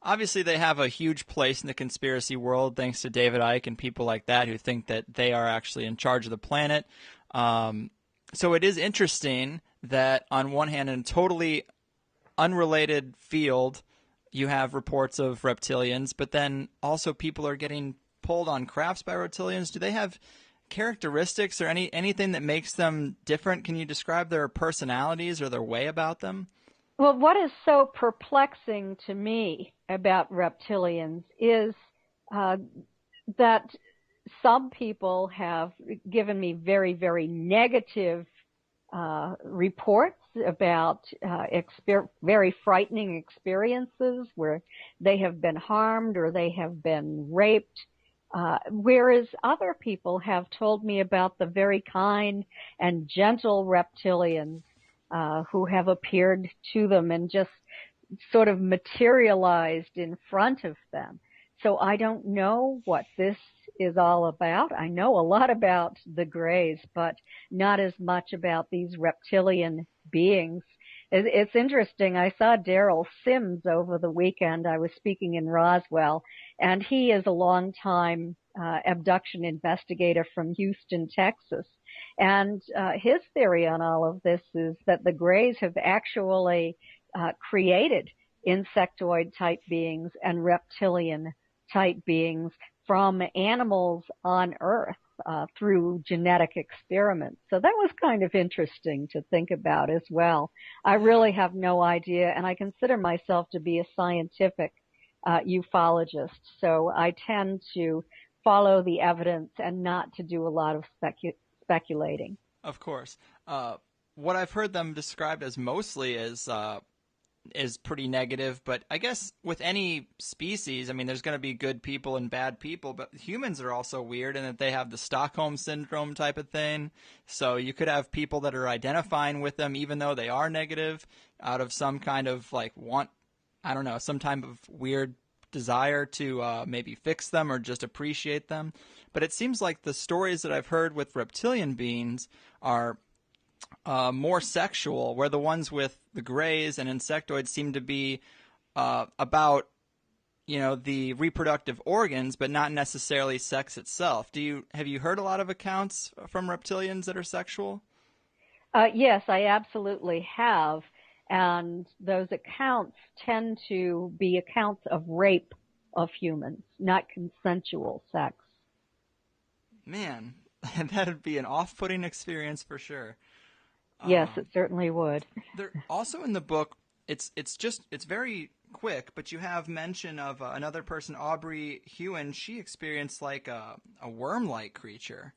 Obviously they have a huge place in the conspiracy world, thanks to David Icke and people like that who think that they are actually in charge of the planet. So it is interesting that on one hand, in a totally unrelated field, you have reports of reptilians, but then also people are getting pulled on crafts by reptilians. Do they have characteristics or anything that makes them different? Can you describe their personalities or their way about them? Well, what is so perplexing to me about reptilians is that some people have given me very, very negative reports about very frightening experiences where they have been harmed or they have been raped, whereas other people have told me about the very kind and gentle reptilians who have appeared to them and just sort of materialized in front of them. So I don't know what this is all about. I know a lot about the Greys, but not as much about these reptilian beings. It's interesting. I saw Daryl Sims over the weekend. I was speaking in Roswell, and he is a longtime abduction investigator from Houston, Texas. And his theory on all of this is that the Greys have actually created insectoid-type beings and reptilian-type beings from animals on Earth through genetic experiments. So that was kind of interesting to think about as well. I really have no idea, and I consider myself to be a scientific ufologist, so I tend to follow the evidence and not to do a lot of speculating. Of course. What I've heard them described as mostly is pretty negative, but I guess with any species, I mean, there's going to be good people and bad people, but humans are also weird in that they have the Stockholm Syndrome type of thing. So you could have people that are identifying with them even though they are negative out of some kind of some type of weird desire to maybe fix them or just appreciate them. But it seems like the stories that I've heard with reptilian beings are more sexual, where the ones with the Greys and insectoids seem to be about, the reproductive organs, but not necessarily sex itself. Have you heard a lot of accounts from reptilians that are sexual? Yes, I absolutely have. And those accounts tend to be accounts of rape of humans, not consensual sex. Man, that'd be an off-putting experience for sure. Yes, it certainly would. There also in the book, it's very quick, but you have mention of another person, Aubrey Hewen. She experienced like a worm-like creature.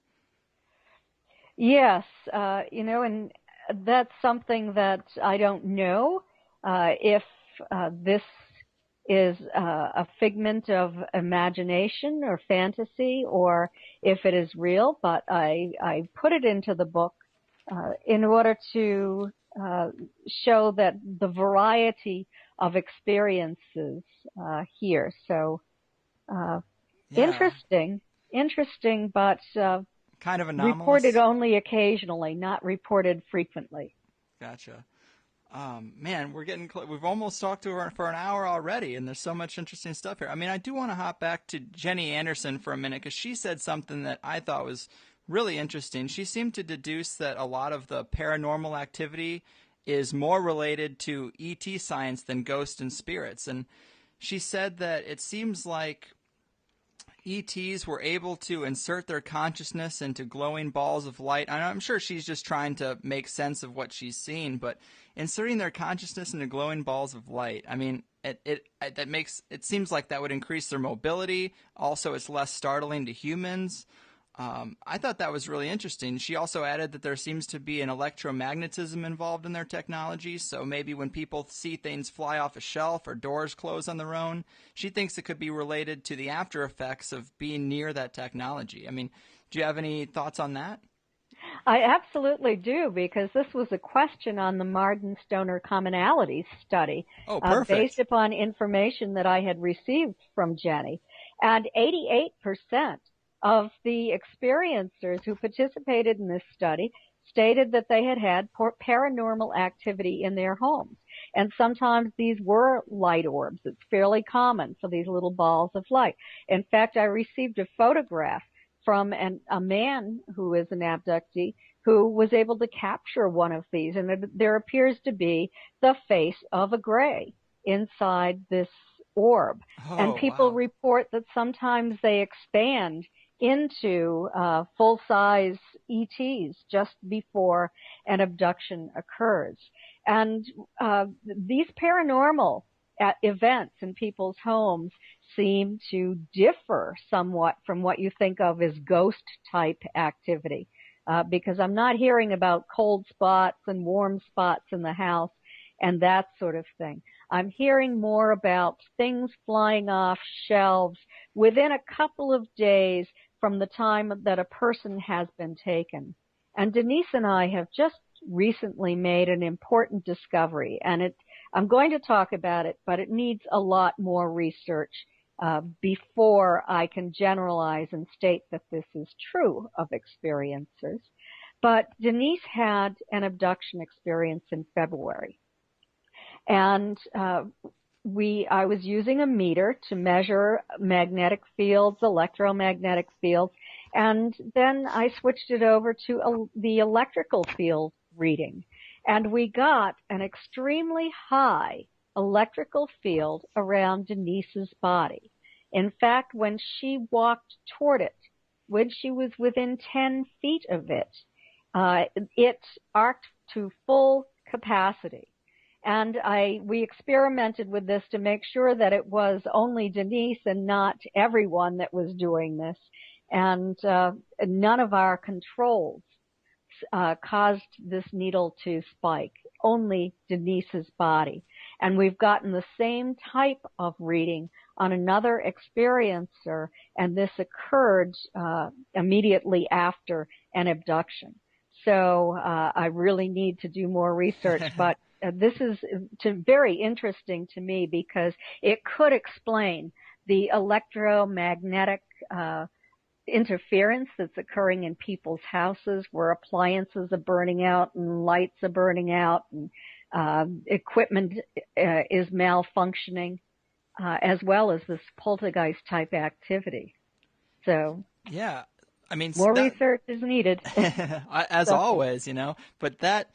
Yes, and that's something that I don't know if this is a figment of imagination or fantasy or if it is real, but I put it into the book in order to show that the variety of experiences here. So interesting, but kind of anomalous. Reported only occasionally, not reported frequently. Gotcha. Man, we've almost talked to her for an hour already, and there's so much interesting stuff here. I mean, I do want to hop back to Jenny Anderson for a minute, because she said something that I thought was really interesting. She seemed to deduce that a lot of the paranormal activity is more related to ET science than ghosts and spirits. And she said that it seems like, ETs were able to insert their consciousness into glowing balls of light. And I'm sure she's just trying to make sense of what she's seen, but inserting their consciousness into glowing balls of light, I mean, it seems like that would increase their mobility. Also, it's less startling to humans. I thought that was really interesting. She also added that there seems to be an electromagnetism involved in their technology, so maybe when people see things fly off a shelf or doors close on their own, she thinks it could be related to the after effects of being near that technology. I mean, do you have any thoughts on that? I absolutely do, because this was a question on the Marden Stoner Commonalities study. Oh, perfect. Based upon information that I had received from Jenny. And 88% of the experiencers who participated in this study stated that they had paranormal activity in their homes. And sometimes these were light orbs. It's fairly common for these little balls of light. In fact, I received a photograph from a man who is an abductee who was able to capture one of these. And there appears to be the face of a gray inside this orb. Oh, and people wow. report that sometimes they expand into full-size ETs just before an abduction occurs. And these paranormal events in people's homes seem to differ somewhat from what you think of as ghost-type activity, because I'm not hearing about cold spots and warm spots in the house and that sort of thing. I'm hearing more about things flying off shelves within a couple of days from the time that a person has been taken. And Denise and I have just recently made an important discovery, and I'm going to talk about it, but it needs a lot more research before I can generalize and state that this is true of experiencers. But Denise had an abduction experience in February. And I was using a meter to measure magnetic fields, electromagnetic fields, and then I switched it over to the electrical field reading. And we got an extremely high electrical field around Denise's body. In fact, when she walked toward it, when she was within 10 feet of it, it arced to full capacity. And we experimented with this to make sure that it was only Denise and not everyone that was doing this. And none of our controls caused this needle to spike, only Denise's body. And we've gotten the same type of reading on another experiencer, and this occurred immediately after an abduction. So I really need to do more research, but this is very interesting to me because it could explain the electromagnetic interference that's occurring in people's houses where appliances are burning out and lights are burning out and equipment is malfunctioning, as well as this poltergeist type activity. So yeah, I mean, more research is needed. as always, but that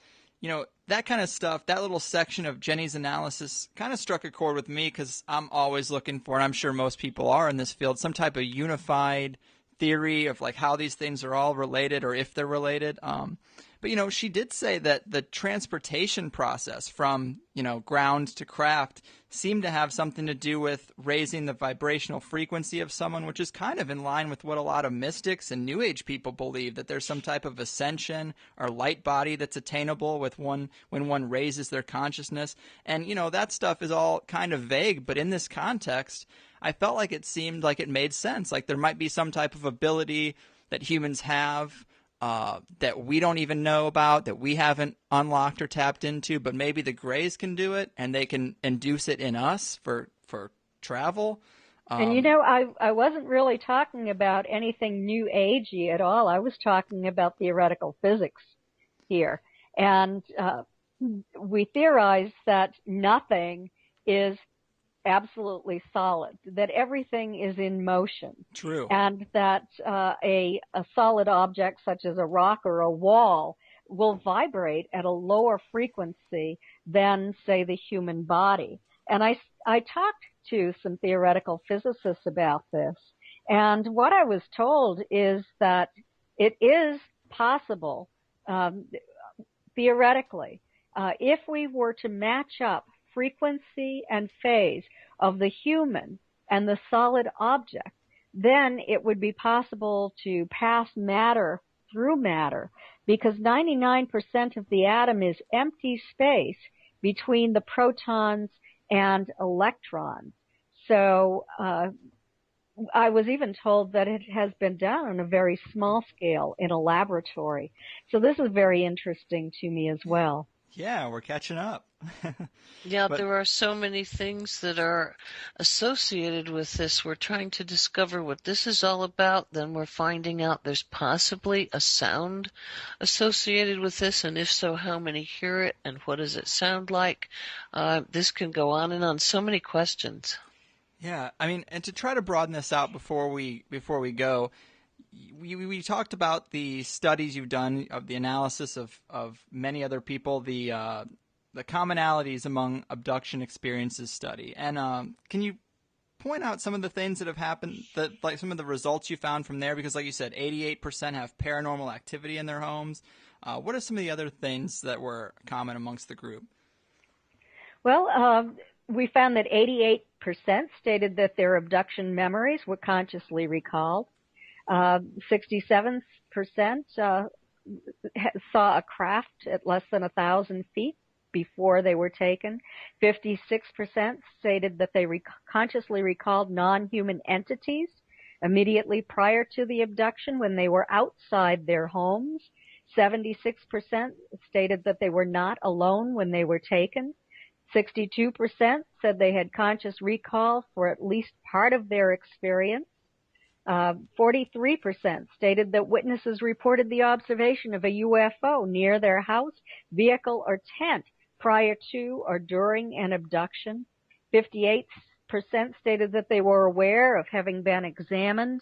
kind of stuff, that little section of Jenny's analysis kind of struck a chord with me because I'm always looking for, and I'm sure most people are in this field, some type of unified theory of like how these things are all related or if they're related. But, she did say that the transportation process from, ground to craft seemed to have something to do with raising the vibrational frequency of someone, which is kind of in line with what a lot of mystics and New Age people believe, that there's some type of ascension or light body that's attainable when one raises their consciousness. And, that stuff is all kind of vague, but in this context, I felt like it seemed like it made sense. Like there might be some type of ability that humans have that we don't even know about, that we haven't unlocked or tapped into, but maybe the Greys can do it and they can induce it in us for travel. And I wasn't really talking about anything New Agey at all. I was talking about theoretical physics here. And we theorize that nothing is absolutely solid, that everything is in motion. True. And that a solid object such as a rock or a wall will vibrate at a lower frequency than, say, the human body. And I talked to some theoretical physicists about this, And what I was told is that it is possible, theoretically, if we were to match up frequency and phase of the human and the solid object, then it would be possible to pass matter through matter, because 99% of the atom is empty space between the protons and electrons. So I was even told that it has been done on a very small scale in a laboratory. So this is very interesting to me as well. Yeah, we're catching up. Yeah, But there are so many things that are associated with this. We're trying to discover what this is all about. Then we're finding out there's possibly a sound associated with this, and if so, how many hear it, and what does it sound like? This can go on and on. So many questions. yeah, I mean, and to try to broaden this out before we go, we talked about the studies you've done of the analysis of many other people, the commonalities among abduction experiences study, and can you point out some of the things that have happened, that like some of the results you found from there? Because like you said, 88% have paranormal activity in their homes. What are some of the other things that were common amongst the group? Well, we found that 88% stated that their abduction memories were consciously recalled. 67% saw a craft at less than 1,000 feet before they were taken. 56% stated that they consciously recalled non-human entities immediately prior to the abduction when they were outside their homes. 76% stated that they were not alone when they were taken. 62% said they had conscious recall for at least part of their experience. 43% stated that witnesses reported the observation of a UFO near their house, vehicle, or tent prior to or during an abduction. 58% stated that they were aware of having been examined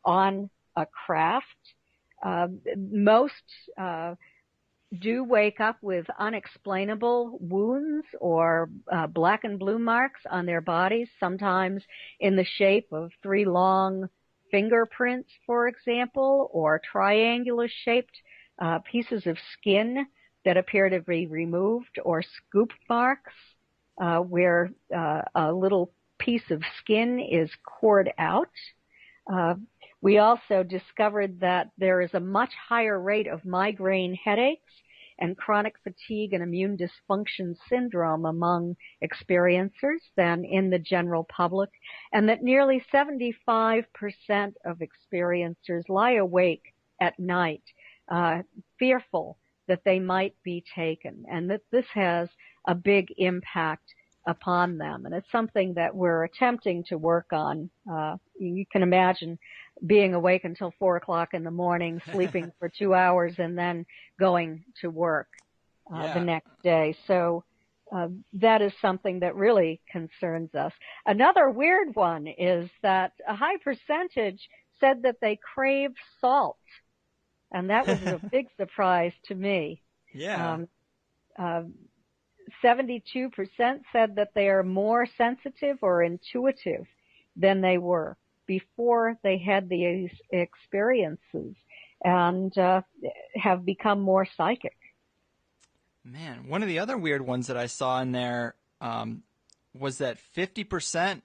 on a craft. Most do wake up with unexplainable wounds or black and blue marks on their bodies, sometimes in the shape of 3 long fingerprints, for example, or triangular-shaped pieces of skin that appear to be removed, or scoop marks where a little piece of skin is cored out. We also discovered that there is a much higher rate of migraine headaches and chronic fatigue and immune dysfunction syndrome among experiencers than in the general public, and that nearly 75% of experiencers lie awake at night, fearful that they might be taken, and that this has a big impact upon them. And it's something that we're attempting to work on. You can imagine being awake until 4 o'clock in the morning, sleeping for 2 hours, and then going to work the next day. So that is something that really concerns us. Another weird one is that a high percentage said that they crave salt, and that was a big surprise to me. Yeah. 72% said that they are more sensitive or intuitive than they were before they had these experiences, and have become more psychic. Man, one of the other weird ones that I saw in there was that 50%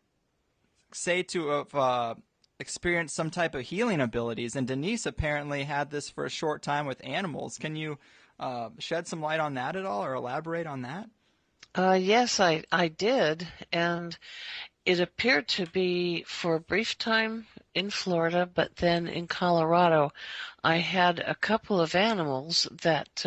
say to have experienced some type of healing abilities, and Denise apparently had this for a short time with animals. Can you shed some light on that at all, or elaborate on that? Yes, I did, and it appeared to be for a brief time in Florida, but then in Colorado, I had a couple of animals that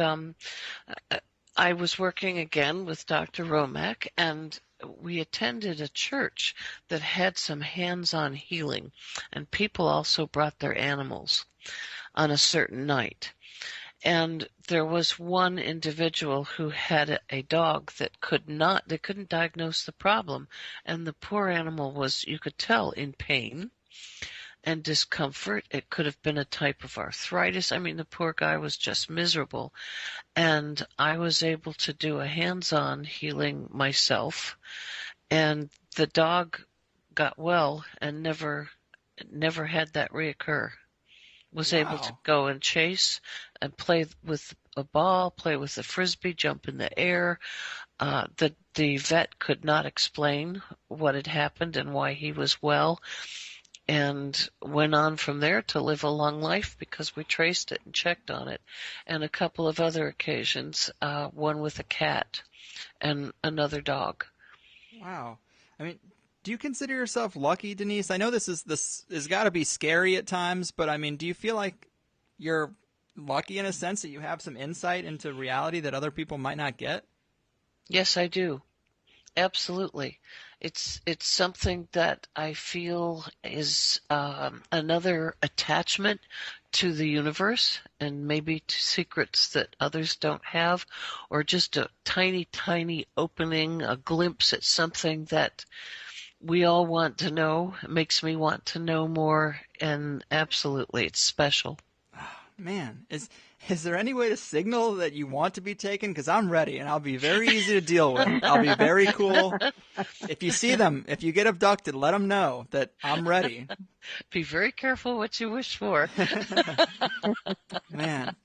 I was working again with Dr. Romack, and we attended a church that had some hands-on healing, and people also brought their animals on a certain night. And there was one individual who had a dog that they couldn't diagnose the problem. And the poor animal was, you could tell, in pain and discomfort. It could have been a type of arthritis. I mean, the poor guy was just miserable. And I was able to do a hands-on healing myself. And the dog got well and never never had that reoccur. Was able to Wow. go and chase and play with a ball, play with a frisbee, jump in the air. The vet could not explain what had happened and why he was well, and went on from there to live a long life because we traced it and checked on it. And a couple of other occasions, one with a cat and another dog. Wow. I mean, do you consider yourself lucky, Denise? I know this has got to be scary at times, but I mean, do you feel like you're lucky in a sense that you have some insight into reality that other people might not get? Yes, I do. Absolutely. It's something that I feel is another attachment to the universe and maybe to secrets that others don't have, or just a tiny, tiny opening, a glimpse at something that we all want to know. It makes me want to know more, and absolutely, it's special. Man, is there any way to signal that you want to be taken? Because I'm ready, and I'll be very easy to deal with. I'll be very cool. If you see them, if you get abducted, let them know that I'm ready. Be very careful what you wish for. Man.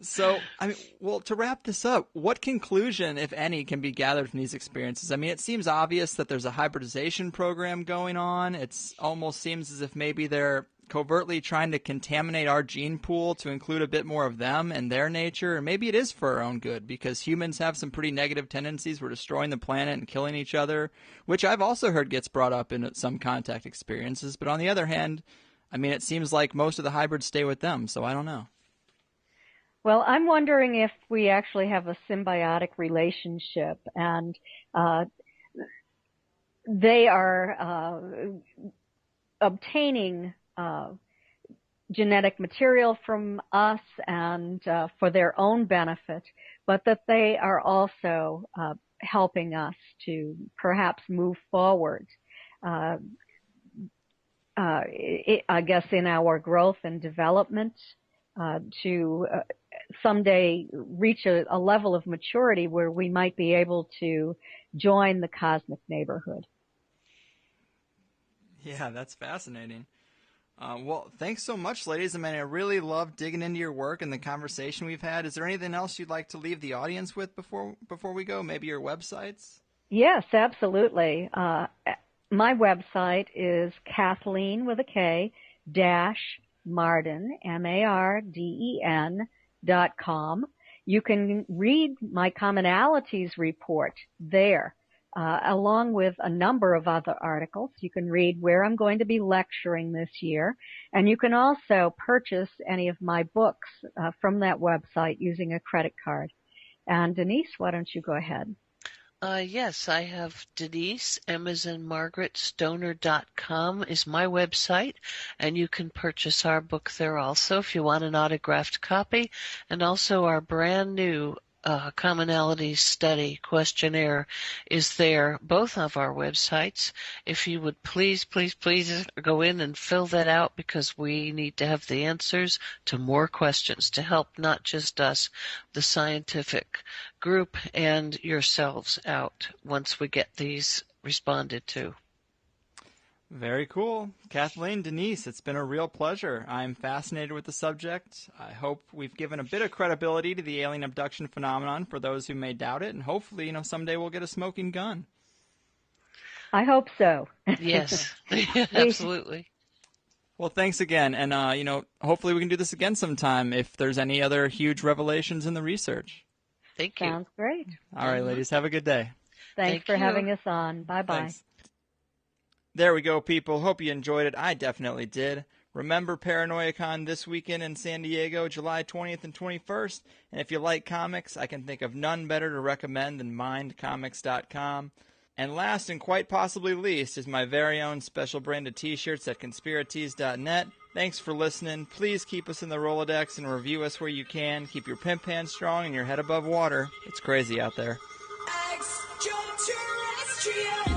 So, I mean, well, to wrap this up, what conclusion, if any, can be gathered from these experiences? I mean, it seems obvious that there's a hybridization program going on. It almost seems as if maybe they're covertly trying to contaminate our gene pool to include a bit more of them and their nature. And maybe it is for our own good, because humans have some pretty negative tendencies. We're destroying the planet and killing each other, which I've also heard gets brought up in some contact experiences. But on the other hand, I mean, it seems like most of the hybrids stay with them, so I don't know. Well, I'm wondering if we actually have a symbiotic relationship, and they are obtaining genetic material from us and for their own benefit, but that they are also helping us to perhaps move forward, I guess, in our growth and development, to someday reach a level of maturity where we might be able to join the cosmic neighborhood. Yeah, that's fascinating. Well, thanks so much, ladies. I mean, I really love digging into your work and the conversation we've had. Is there anything else you'd like to leave the audience with before we go? Maybe your websites? Yes, absolutely. My website is Kathleen with a K dash Marden, MARDEN.com. You can read my commonalities report there, along with a number of other articles. You can read where I'm going to be lecturing this year, and you can also purchase any of my books from that website using a credit card. And Denise, why don't you go ahead? Yes, I have Denise, M as in Margaret, Stoner.com is my website, and you can purchase our book there also if you want an autographed copy, and also our brand new commonality study questionnaire is there, both of our websites. If you would please go in and fill that out, because we need to have the answers to more questions to help not just us, the scientific group, and yourselves out once we get these responded to. Very cool. Kathleen, Denise, it's been a real pleasure. I'm fascinated with the subject. I hope we've given a bit of credibility to the alien abduction phenomenon for those who may doubt it, and hopefully, someday we'll get a smoking gun. I hope so. Yes, absolutely. Well, thanks again, and hopefully we can do this again sometime if there's any other huge revelations in the research. Thank you. Sounds great. All right, ladies, have a good day. Thanks for having us on. Bye-bye. Thanks. There we go, people. Hope you enjoyed it. I definitely did. Remember ParanoiaCon this weekend in San Diego, July 20th and 21st. And if you like comics, I can think of none better to recommend than mindcomics.com. And last and quite possibly least is my very own special brand of t-shirts at conspiratees.net. Thanks for listening. Please keep us in the Rolodex and review us where you can. Keep your pimp hand strong and your head above water. It's crazy out there. Extraterrestrial.